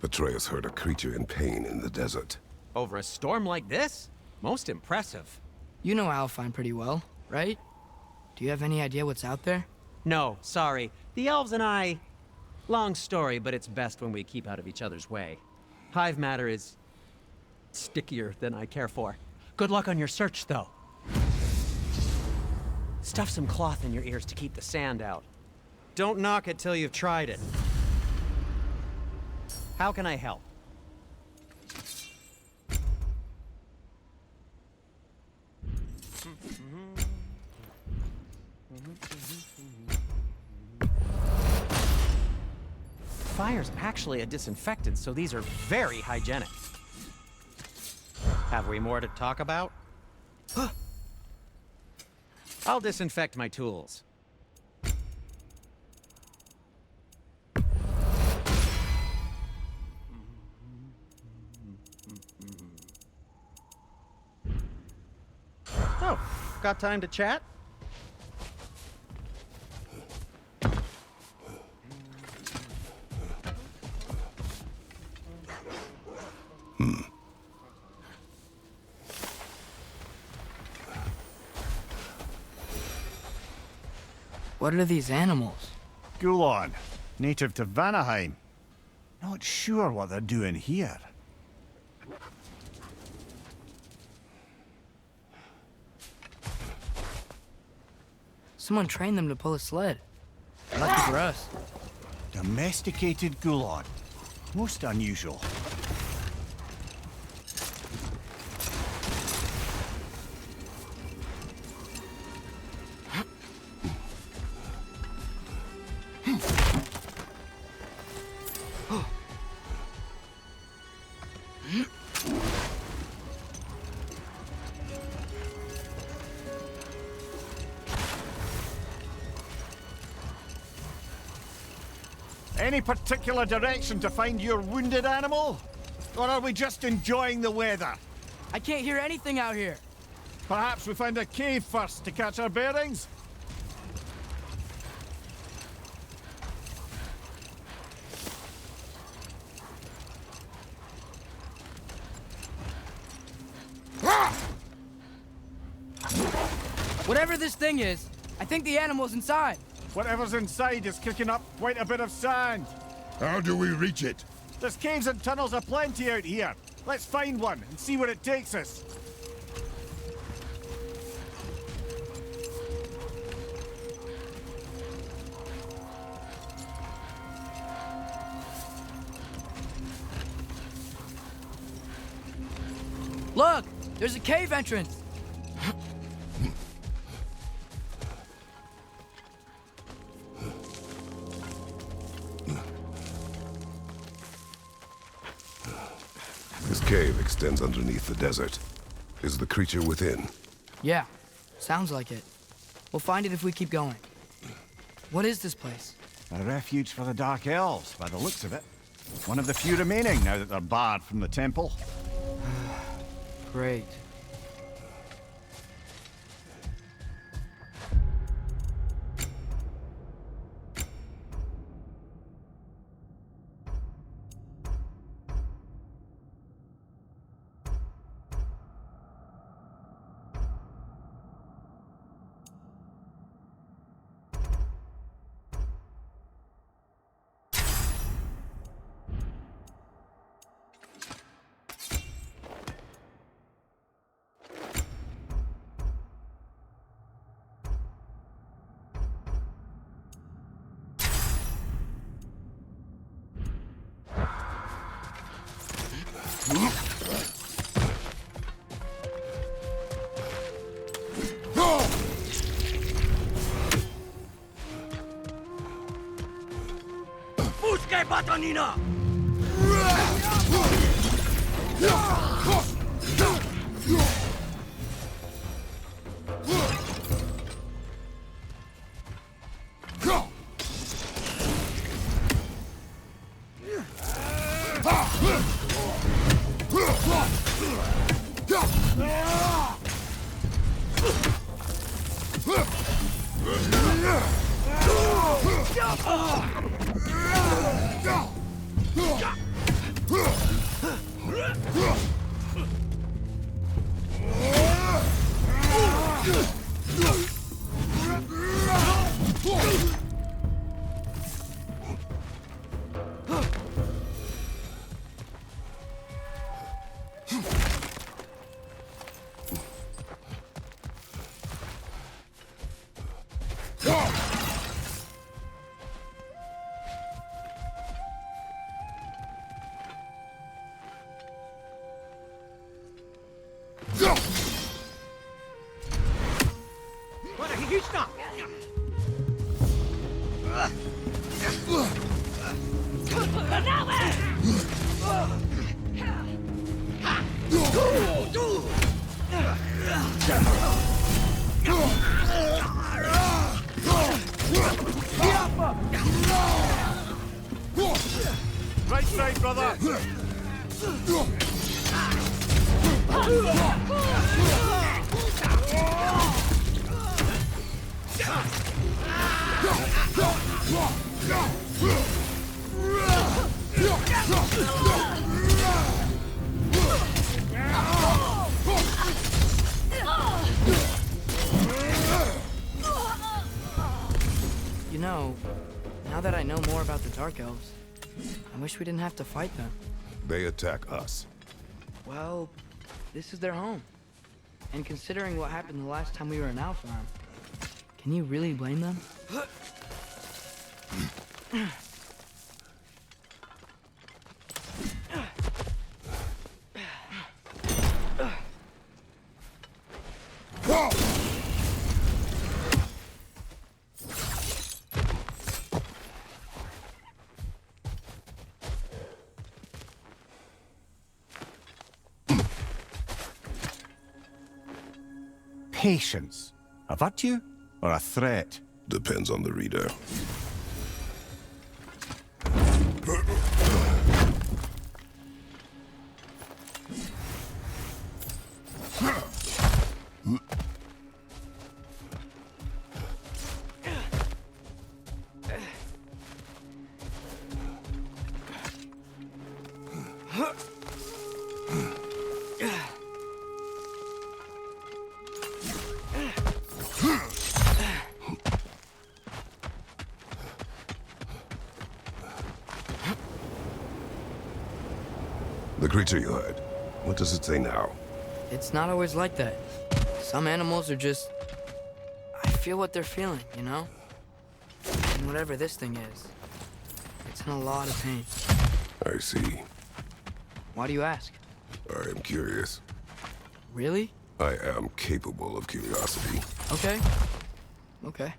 Atreus heard a creature in pain in the desert. Over a storm like this? Most impressive. You know Alfheim pretty well, right? Do you have any idea what's out there? No, sorry. The elves and I... Long story, but it's best when we keep out of each other's way. Hive matter is... stickier than I care for. Good luck on your search, though. Stuff some cloth in your ears to keep the sand out. Don't knock it till you've tried it. How can I help? Fire's actually a disinfectant, so these are very hygienic. Have we more to talk about? I'll disinfect my tools. Oh, got time to chat? What are these animals? Gulon, native to Vanaheim. Not sure what they're doing here. Someone trained them to pull a sled. Lucky for us. Domesticated Gulon. Most unusual. Any particular direction to find your wounded animal? Or are we just enjoying the weather? I can't hear anything out here. Perhaps we find a cave first to catch our bearings? Whatever this thing is, I think the animal's inside. Whatever's inside is kicking up quite a bit of sand. How do we reach it? There's caves and tunnels aplenty out here. Let's find one and see where it takes us. Look! There's a cave entrance! This cave extends underneath the desert. Is the creature within? Yeah, sounds like it. We'll find it if we keep going. What is this place? A refuge for the Dark Elves, by the looks of it. One of the few remaining now that they're barred from the temple. Great. Right side, brother! You know, now that I know more about the Dark Elves, I wish we didn't have to fight them. They attack us. Well, this is their home. And considering what happened the last time we were in Alfheim, can you really blame them? Patience. A virtue or a threat? Depends on the reader. The creature you heard, what does it say now? It's not always like that. Some animals are just... I feel what they're feeling, you know? And whatever this thing is, it's in a lot of pain. I see. Why do you ask? I am curious. Really? I am capable of curiosity. Okay. Okay.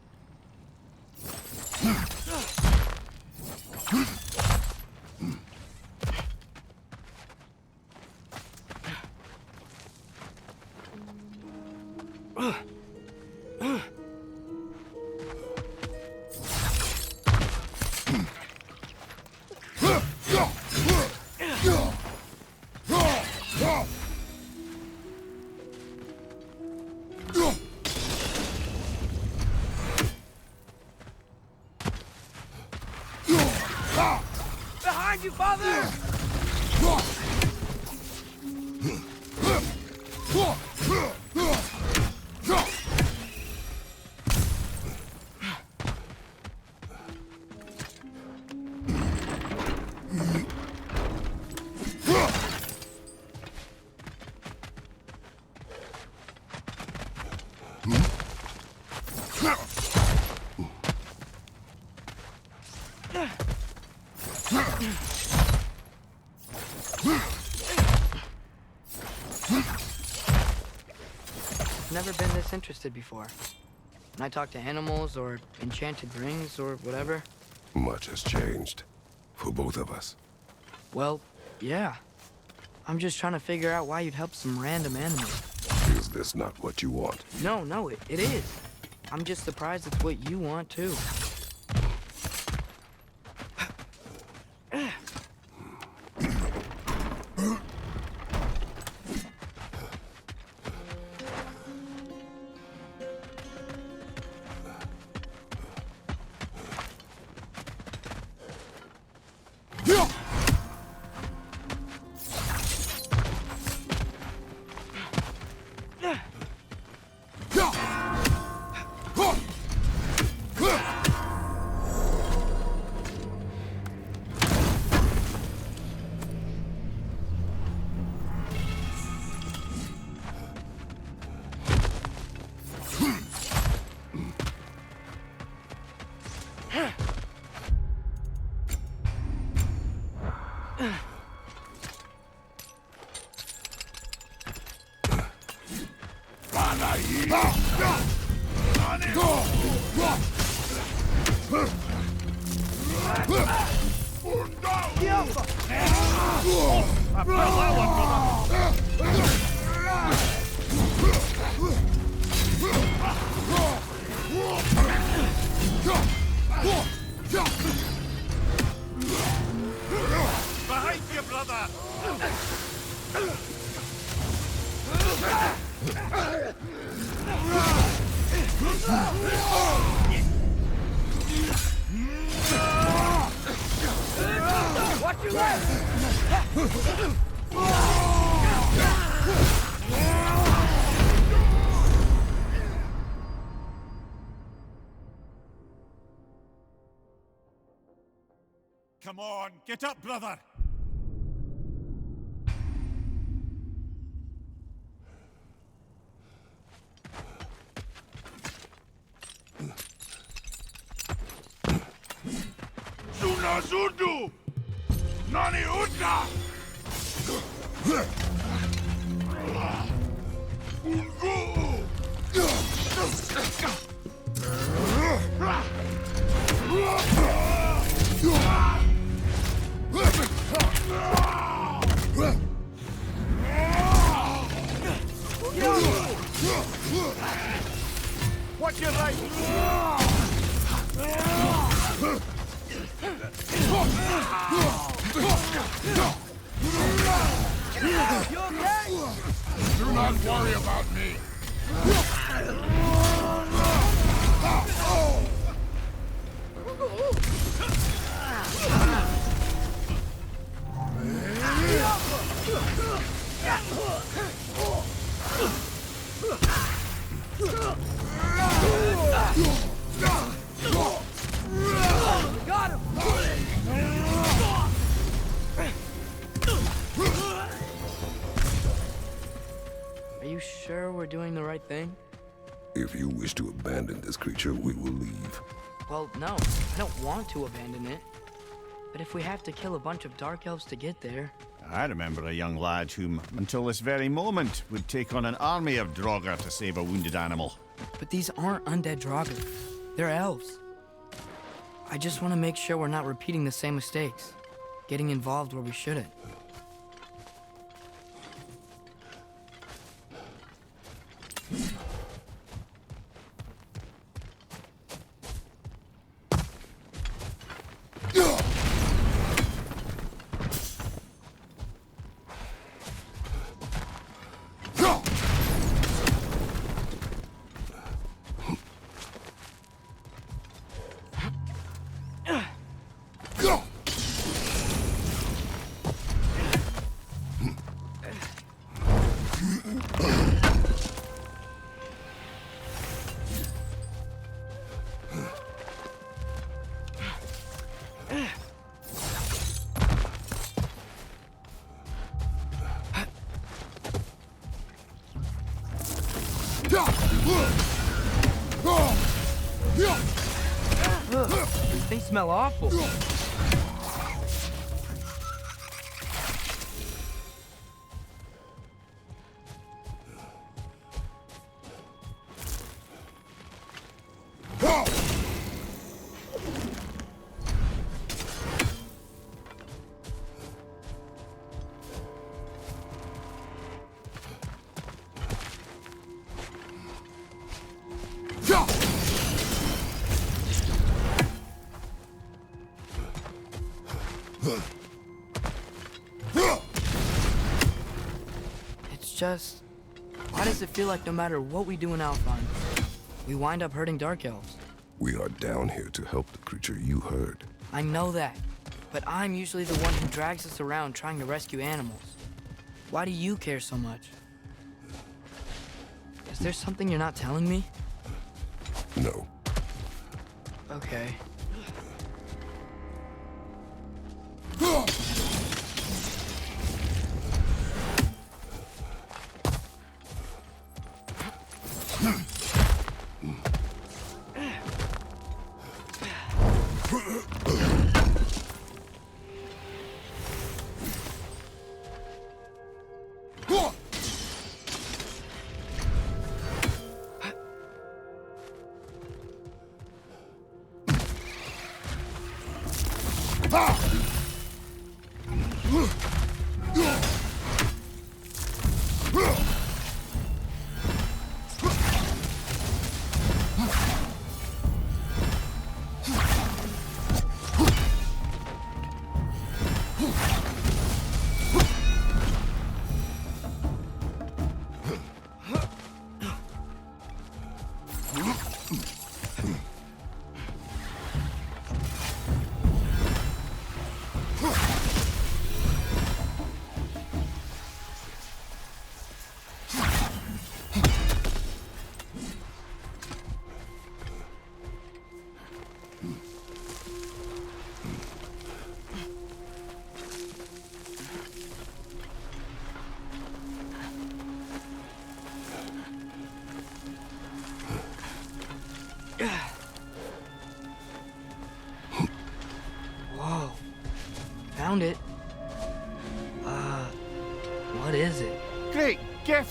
Behind you, father! I've never been this interested before. When I talk to animals or enchanted rings or whatever. Much has changed. For both of us. Well, yeah. I'm just trying to figure out why you'd help some random animal. Is this not what you want? No, it is. I'm just surprised it's what you want, too. Behind you, brother! Watch your left! Come on, get up, brother! Suna Zundu! Nani Uta! Watch your right! You okay? Do not worry about me! Got him! Are you sure we're doing the right thing? If you wish to abandon this creature, we will leave. Well, no. I don't want to abandon it. But if we have to kill a bunch of Dark Elves to get there... I remember a young lad whom, until this very moment, would take on an army of Draugr to save a wounded animal. But these aren't undead Draugr. They're elves. I just want to make sure we're not repeating the same mistakes. Getting involved where we shouldn't. These things smell awful. It's just... why does it feel like no matter what we do in Alfheim, we wind up hurting Dark Elves? We are down here to help the creature you heard. I know that, but I'm usually the one who drags us around trying to rescue animals. Why do you care so much? Is there something you're not telling me? No. Okay.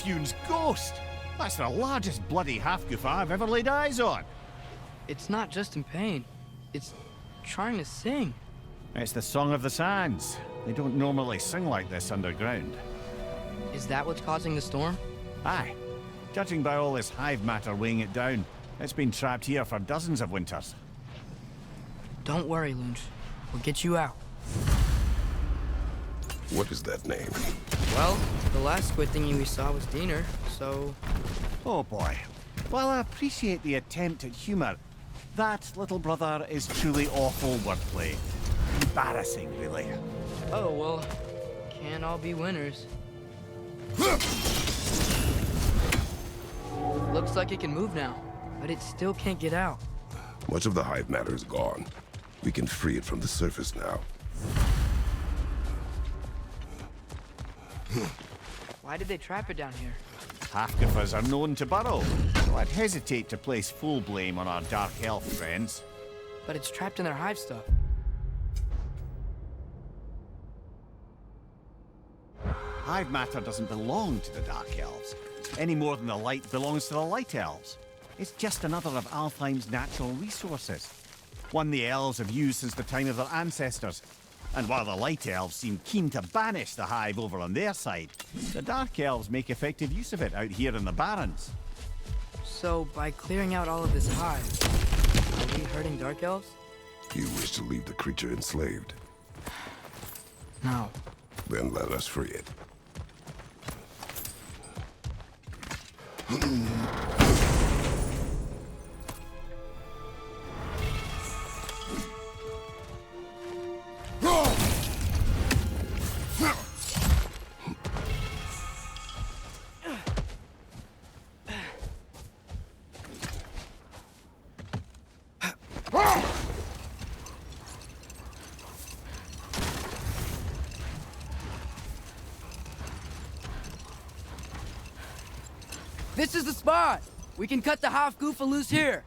Yune's ghost! That's the largest bloody half-goofa I've ever laid eyes on! It's not just in pain. It's trying to sing. It's the Song of the Sands. They don't normally sing like this underground. Is that what's causing the storm? Aye. Judging by all this hive matter weighing it down, it's been trapped here for dozens of winters. Don't worry, Lunch. We'll get you out. What is that name? Well, the last squid thingy we saw was Diener, so... Oh boy. While I appreciate the attempt at humor, that, little brother, is truly awful wordplay. Embarrassing, really. Oh, well, can't all be winners. Looks like it can move now, but it still can't get out. Much of the hive matter is gone. We can free it from the surface now. Why did they trap it down here? Half-goofers are known to burrow, so I'd hesitate to place full blame on our dark elf friends. But it's trapped in their hive stuff. Hive matter doesn't belong to the Dark Elves, any more than the light belongs to the Light Elves. It's just another of Alfheim's natural resources, one the elves have used since the time of their ancestors. And while the Light Elves seem keen to banish the hive over on their side, the Dark Elves make effective use of it out here in the Barrens. So, by clearing out all of this hive, are we hurting Dark Elves? You wish to leave the creature enslaved? No. Then let us free it. This is the spot! We can cut the half-goofa loose here!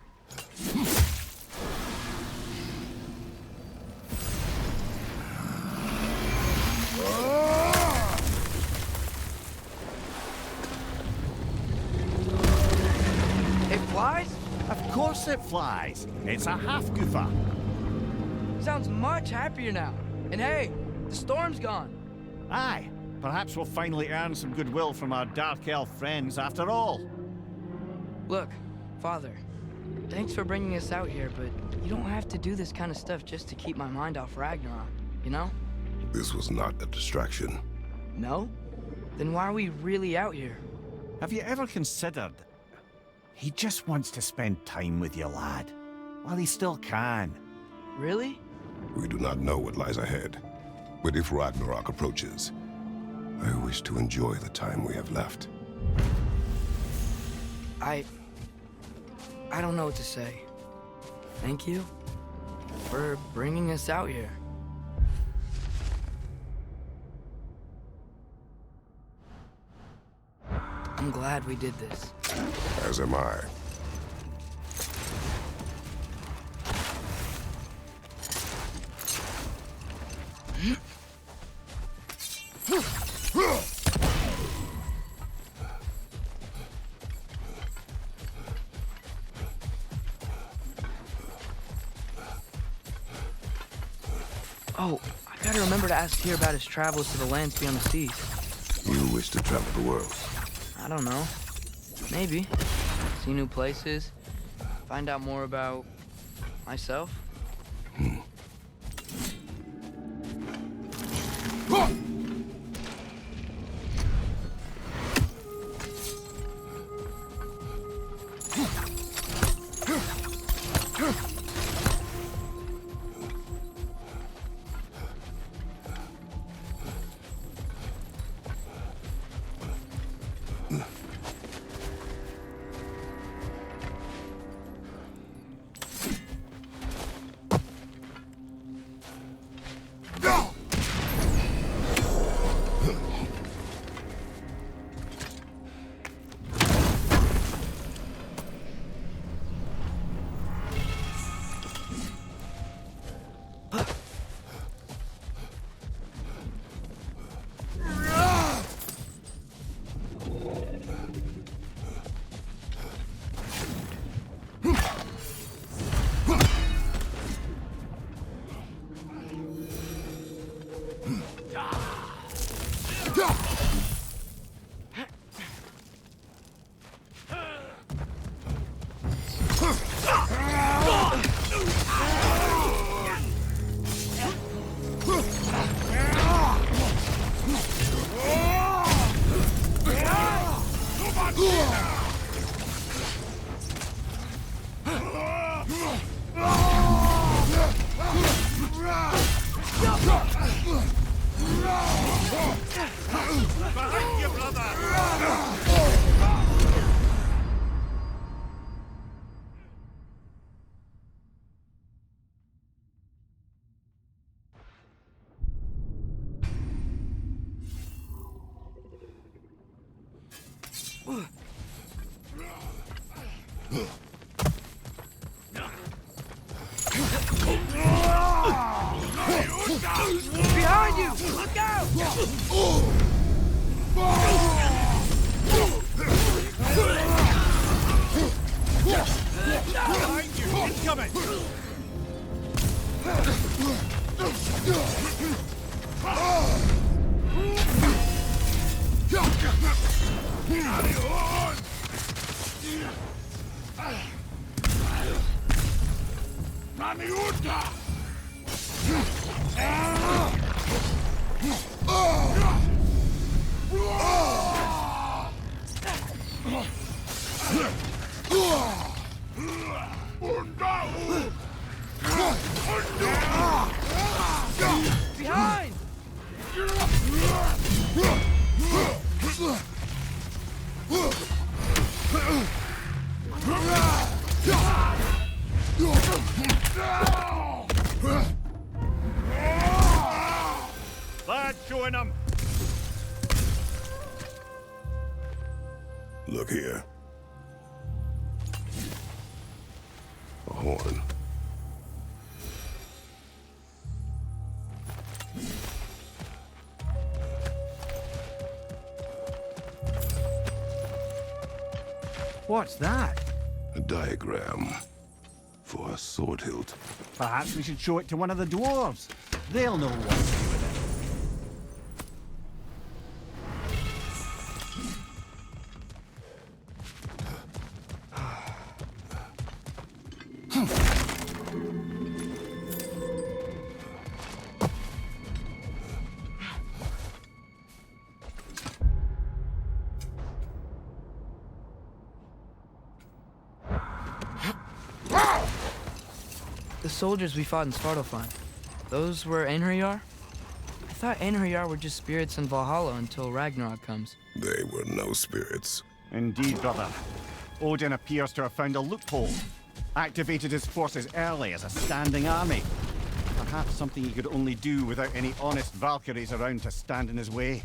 It flies? Of course it flies. It's a half-goofa. Sounds much happier now. And hey, the storm's gone. Aye. Perhaps we'll finally earn some goodwill from our Dark Elf friends after all. Look, Father, thanks for bringing us out here, but you don't have to do this kind of stuff just to keep my mind off Ragnarok, you know? This was not a distraction. No? Then why are we really out here? Have you ever considered... He just wants to spend time with you, lad. While he still can. Really? We do not know what lies ahead. But if Ragnarok approaches, I wish to enjoy the time we have left. I don't know what to say. Thank you for bringing us out here. I'm glad we did this. As am I. Oh, I gotta remember to ask Tyr about his travels to the lands beyond the seas. You wish to travel the world? I don't know. Maybe. See new places. Find out more about... myself. Behind you, brother! Behind you! Look out! Behind you! Incoming! Naniuta! Behind! Lad, join them! Look here. A horn. What's that? A diagram for a sword hilt. Perhaps we should show it to one of the dwarves. They'll know what to do with it. The soldiers we fought in Svartalfheim, those were Einherjar? I thought Einherjar were just spirits in Valhalla until Ragnarok comes. They were no spirits. Indeed, brother. Odin appears to have found a loophole. Activated his forces early as a standing army. Perhaps something he could only do without any honest Valkyries around to stand in his way.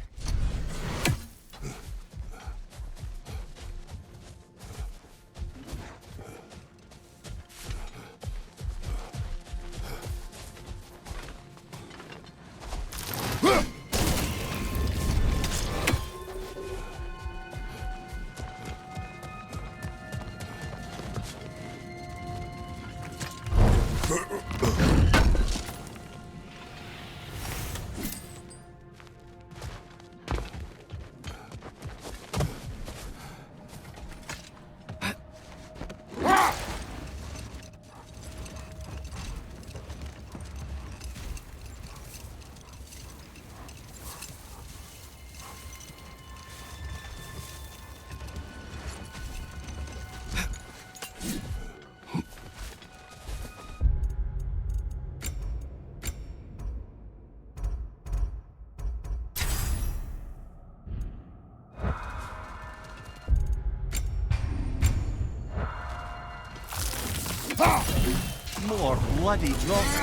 More bloody drops.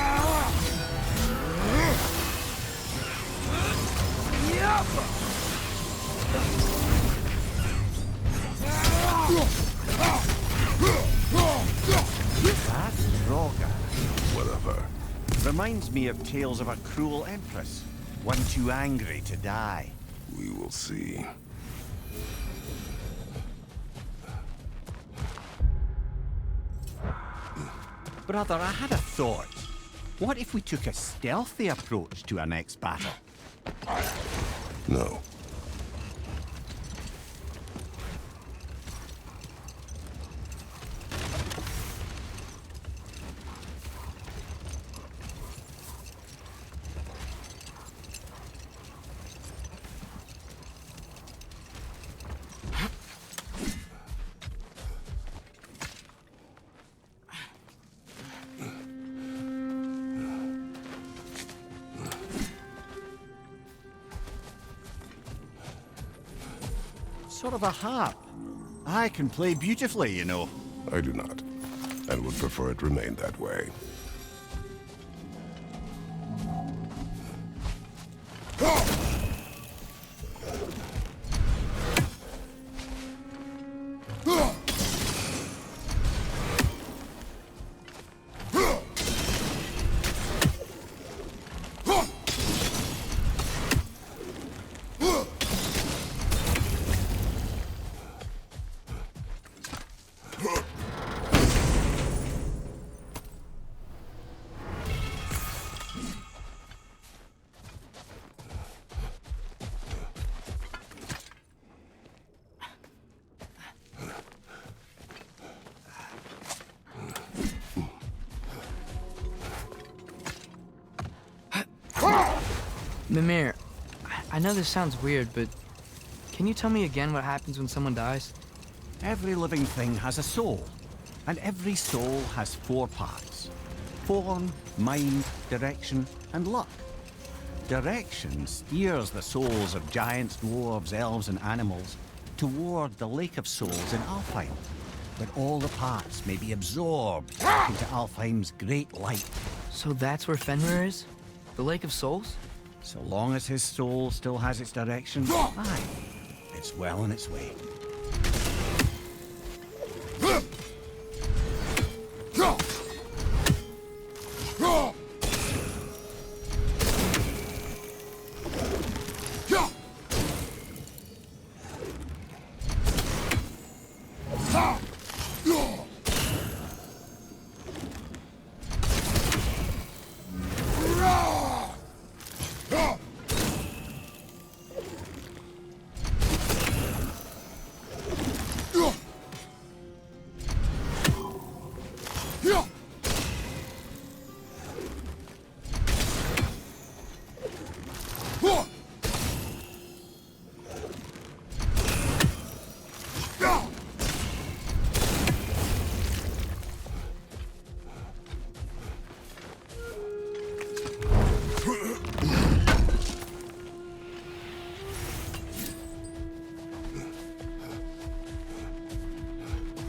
That's Droga. Whatever. Reminds me of tales of a cruel empress. One too angry to die. We will see. Brother, I had a thought. What if we took a stealthy approach to our next battle? No. sort of a harp. I can play beautifully, you know. I do not, and would prefer it remain that way. Mimir, I know this sounds weird, but can you tell me again what happens when someone dies? Every living thing has a soul, and every soul has 4 parts. Form, mind, direction, and luck. Direction steers the souls of giants, dwarves, elves, and animals toward the Lake of Souls in Alfheim, where all the parts may be absorbed into Alfheim's great light. So that's where Fenrir is? The Lake of Souls? So long as his soul still has its direction, aye, it's well on its way.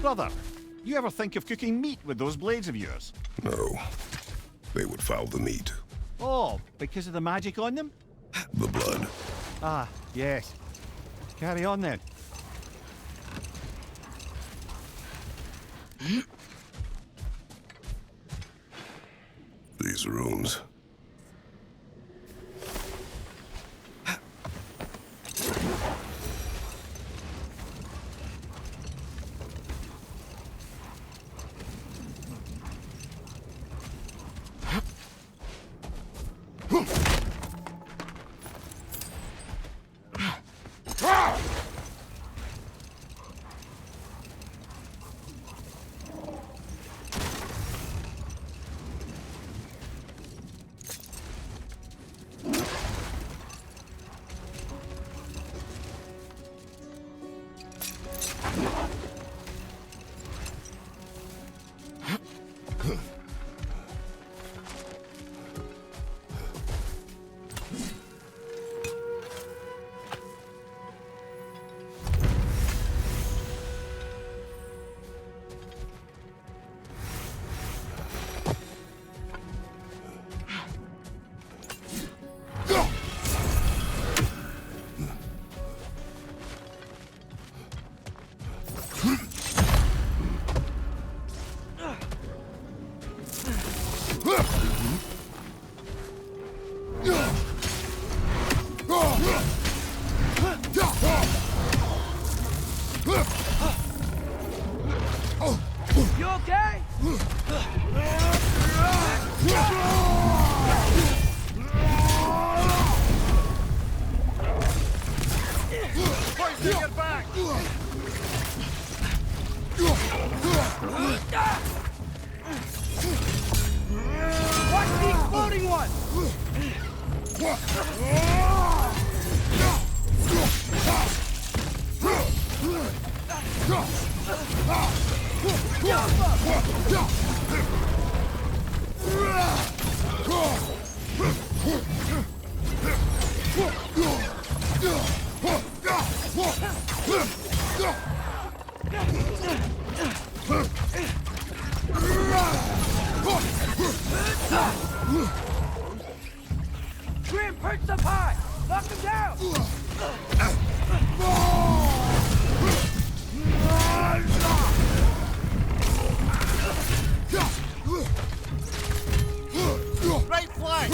Brother, you ever think of cooking meat with those blades of yours? No. They would foul the meat. Oh, because of the magic on them? The blood. Ah, yes. Carry on then. These runes. You okay? Get back! Watch the exploding one! Grim, perched up high! Knock him down! Right flank!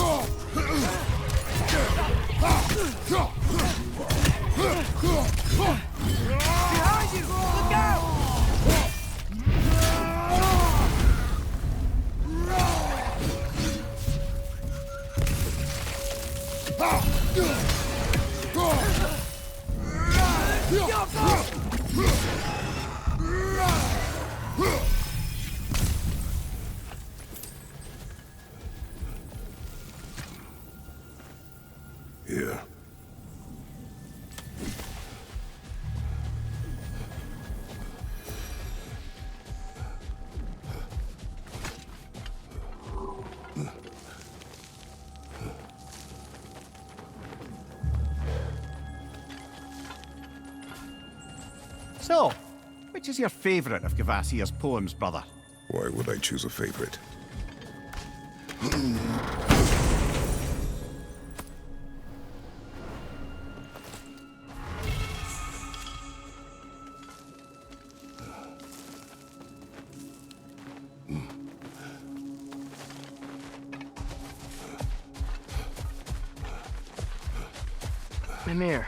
Behind you! Look out! Here. So, which is your favourite of Gavasir's poems, brother? Why would I choose a favorite? Mimir,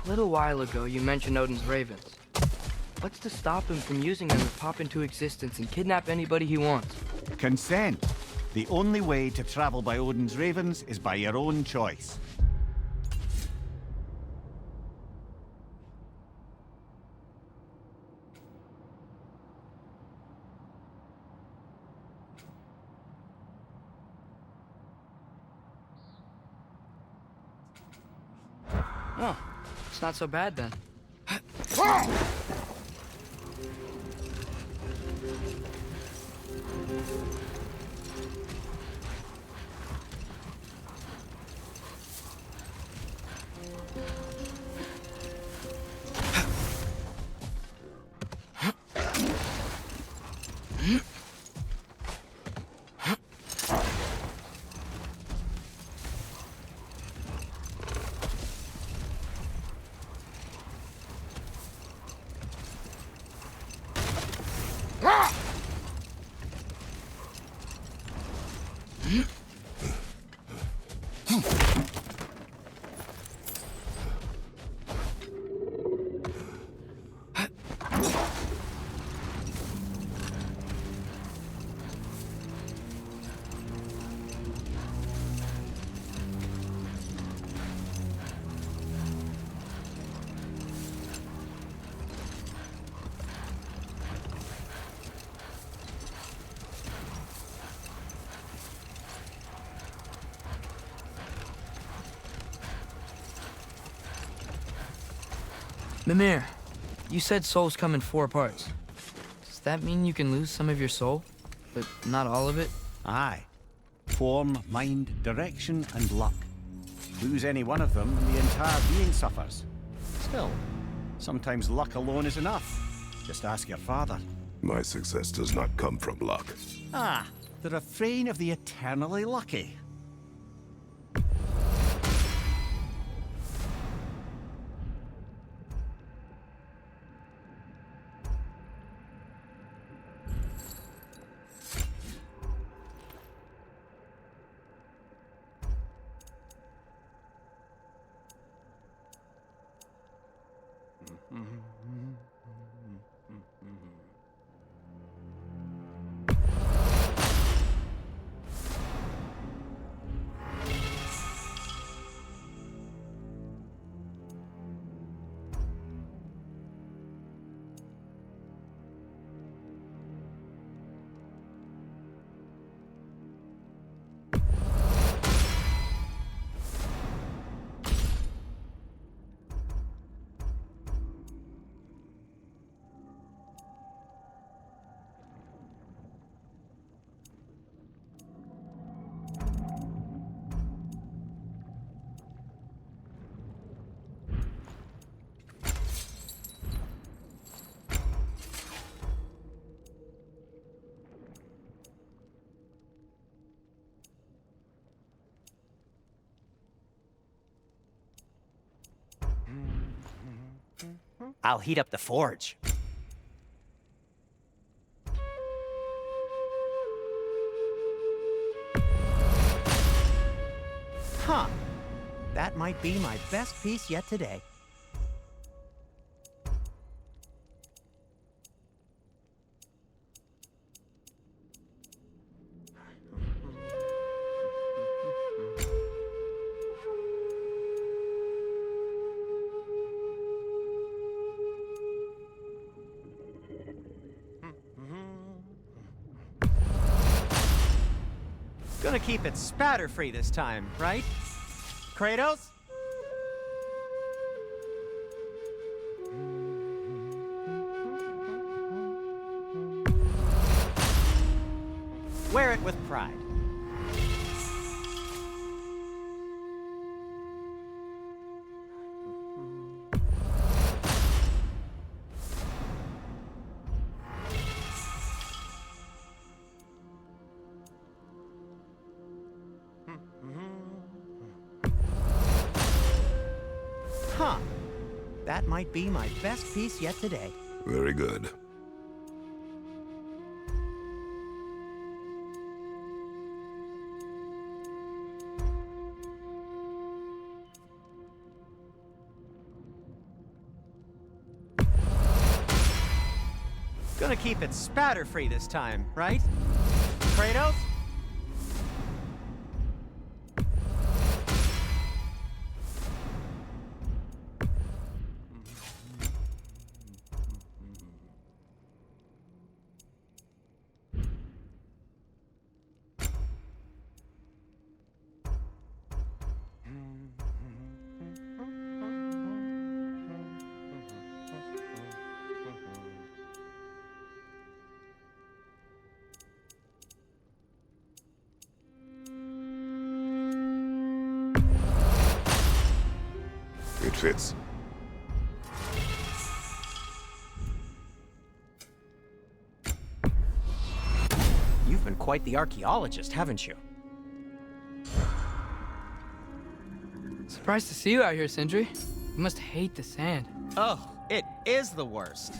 a little while ago you mentioned Odin's ravens. What's to stop him from using them to pop into existence and kidnap anybody he wants? Consent. The only way to travel by Odin's ravens is by your own choice. Oh, it's not so bad then. Mimir, you said souls come in 4 parts. Does that mean you can lose some of your soul, but not all of it? Aye. Form, mind, direction, and luck. Lose any one of them, and the entire being suffers. Still, sometimes luck alone is enough. Just ask your father. My success does not come from luck. Ah, the refrain of the eternally lucky. I'll heat up the forge. Huh. That might be my best piece yet today. Gonna keep it spatter-free this time, right? Kratos? Wear it with pride. Huh. That might be my best piece yet today. Very good. Gonna keep it spatter-free this time, right? Kratos? It fits. You've been quite the archaeologist, haven't you? Surprised to see you out here, Sindri. You must hate the sand. Oh, it is the worst.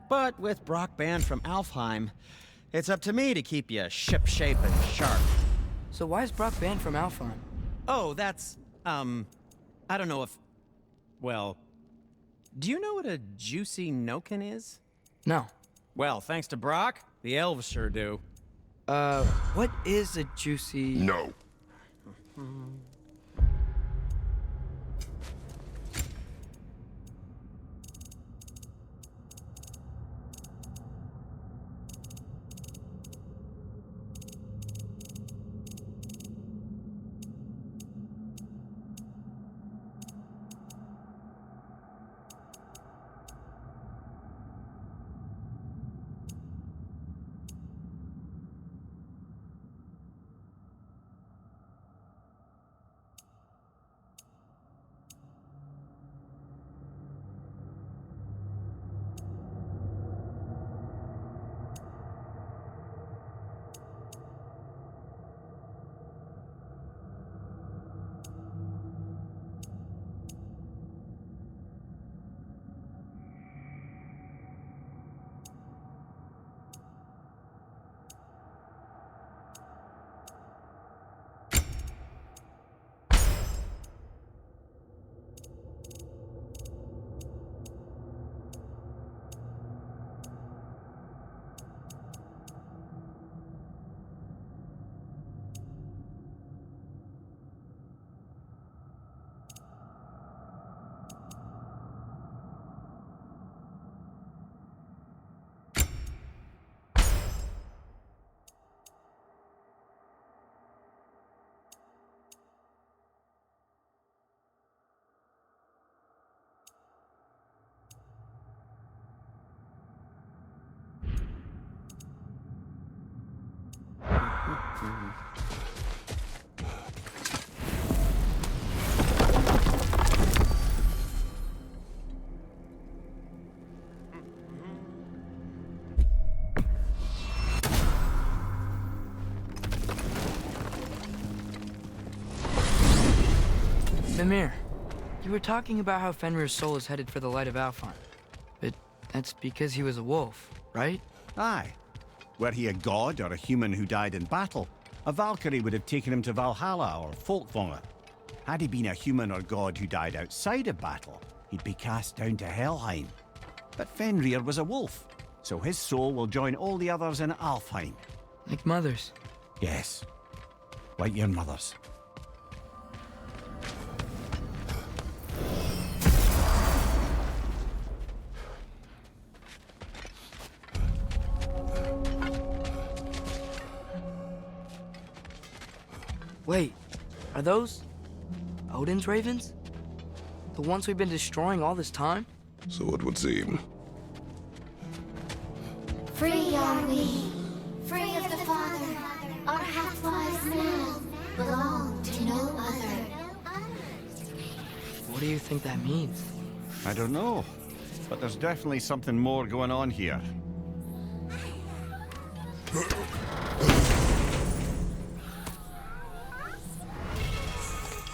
But with Brock banned from Alfheim, it's up to me to keep you ship-shape and sharp. So why is Brock banned from Alfheim? Oh, that's, I don't know if... Well, do you know what a juicy Noken is? No. Well, thanks to Brock, the elves sure do. What is a juicy... No. Mimir, you were talking about how Fenrir's soul is headed for the light of Alfheim. That's because he was a wolf, right? Aye. Were he a god or a human who died in battle, a Valkyrie would have taken him to Valhalla or Folkvanga. Had he been a human or god who died outside of battle, he'd be cast down to Helheim. But Fenrir was a wolf, so his soul will join all the others in Alfheim. Like mothers. Yes, like your mothers. Wait, are those Odin's ravens? The ones we've been destroying all this time? So it would seem. Free are we, free of the Father. Our half-lives now belong to no other. What do you think that means? I don't know, but there's definitely something more going on here.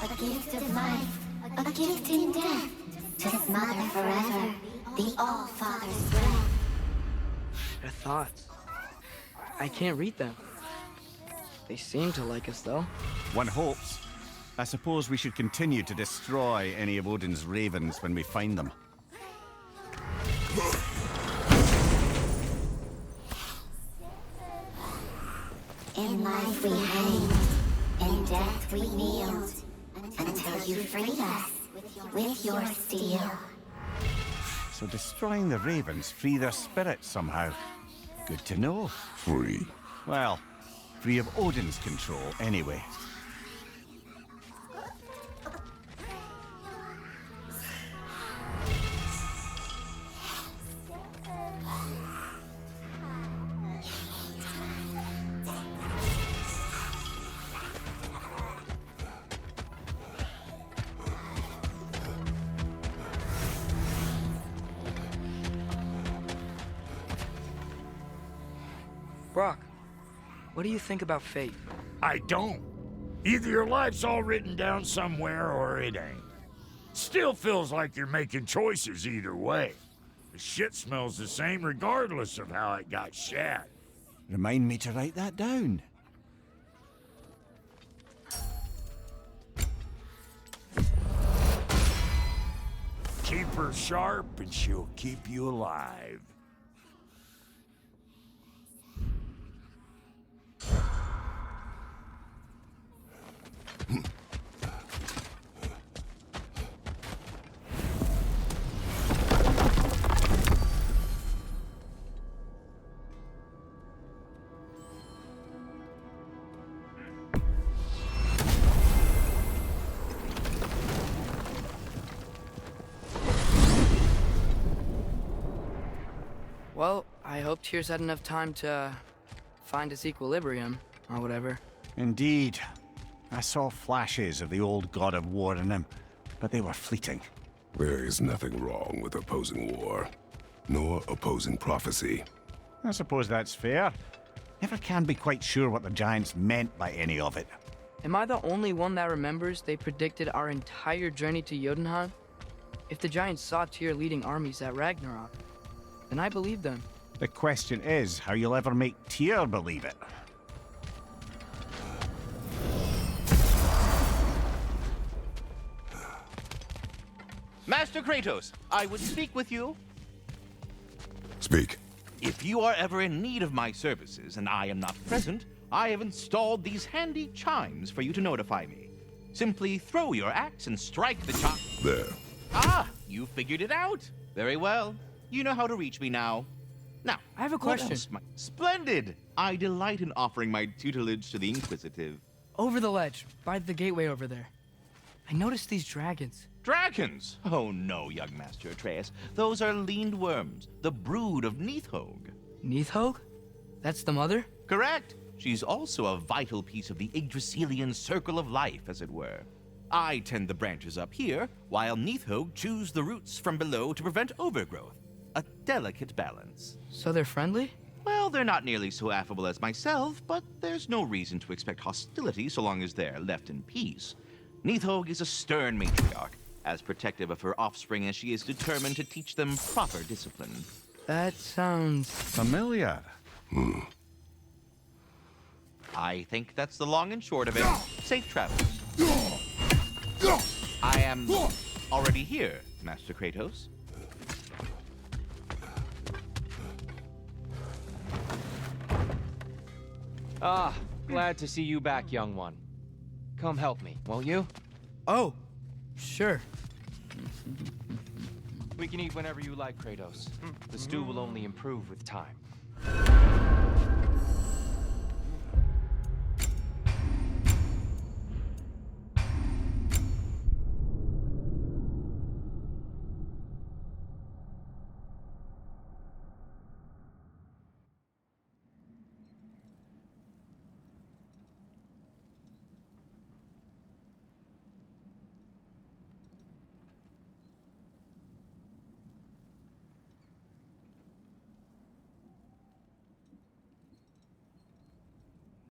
A gift of life, a gift in death, to his mother forever, the All-Father's breath. Their thoughts. I can't read them. They seem to like us, though. One hopes. I suppose we should continue to destroy any of Odin's ravens when we find them. In life we hanged, in death we kneeled, until you freed us with your steel. So destroying the ravens free their spirits somehow. Good to know. Free. Well, free of Odin's control, anyway. Brock, what do you think about fate? I don't. Either your life's all written down somewhere or it ain't. Still feels like you're making choices either way. The shit smells the same regardless of how it got shat. Remind me to write that down. Keep her sharp and she'll keep you alive. Well, I hope Tyr's had enough time to find his equilibrium, or whatever. Indeed. I saw flashes of the old god of war in him, but they were fleeting. There is nothing wrong with opposing war, nor opposing prophecy. I suppose that's fair. Never can be quite sure what the Giants meant by any of it. Am I the only one that remembers they predicted our entire journey to Jotunheim? If the Giants saw Tyr leading armies at Ragnarok, then I believe them. The question is how you'll ever make Tyr believe it. Master Kratos, I would speak with you. Speak. If you are ever in need of my services and I am not present, I have installed these handy chimes for you to notify me. Simply throw your axe and strike the chime. There. Ah, you figured it out. Very well. You know how to reach me now. Now, I have a what question. else Splendid! I delight in offering my tutelage to the Inquisitive. Over the ledge, by the gateway over there. I noticed these dragons. Dragons? Oh no, young Master Atreus. Those are leaned worms, the brood of Nidhogg. Nidhogg? That's the mother? Correct. She's also a vital piece of the Yggdrasilian circle of life, as it were. I tend the branches up here, while Nidhogg chews the roots from below to prevent overgrowth. A delicate balance. So they're friendly? Well, they're not nearly so affable as myself, but there's no reason to expect hostility so long as they're left in peace. Nidhogg is a stern matriarch, as protective of her offspring as she is determined to teach them proper discipline. That sounds... Familiar. I think that's the long and short of it. Safe travels. I am already here, Master Kratos. Ah, glad to see you back, young one. Come help me, won't you? Oh, sure. We can eat whenever you like, Kratos. The stew will only improve with time.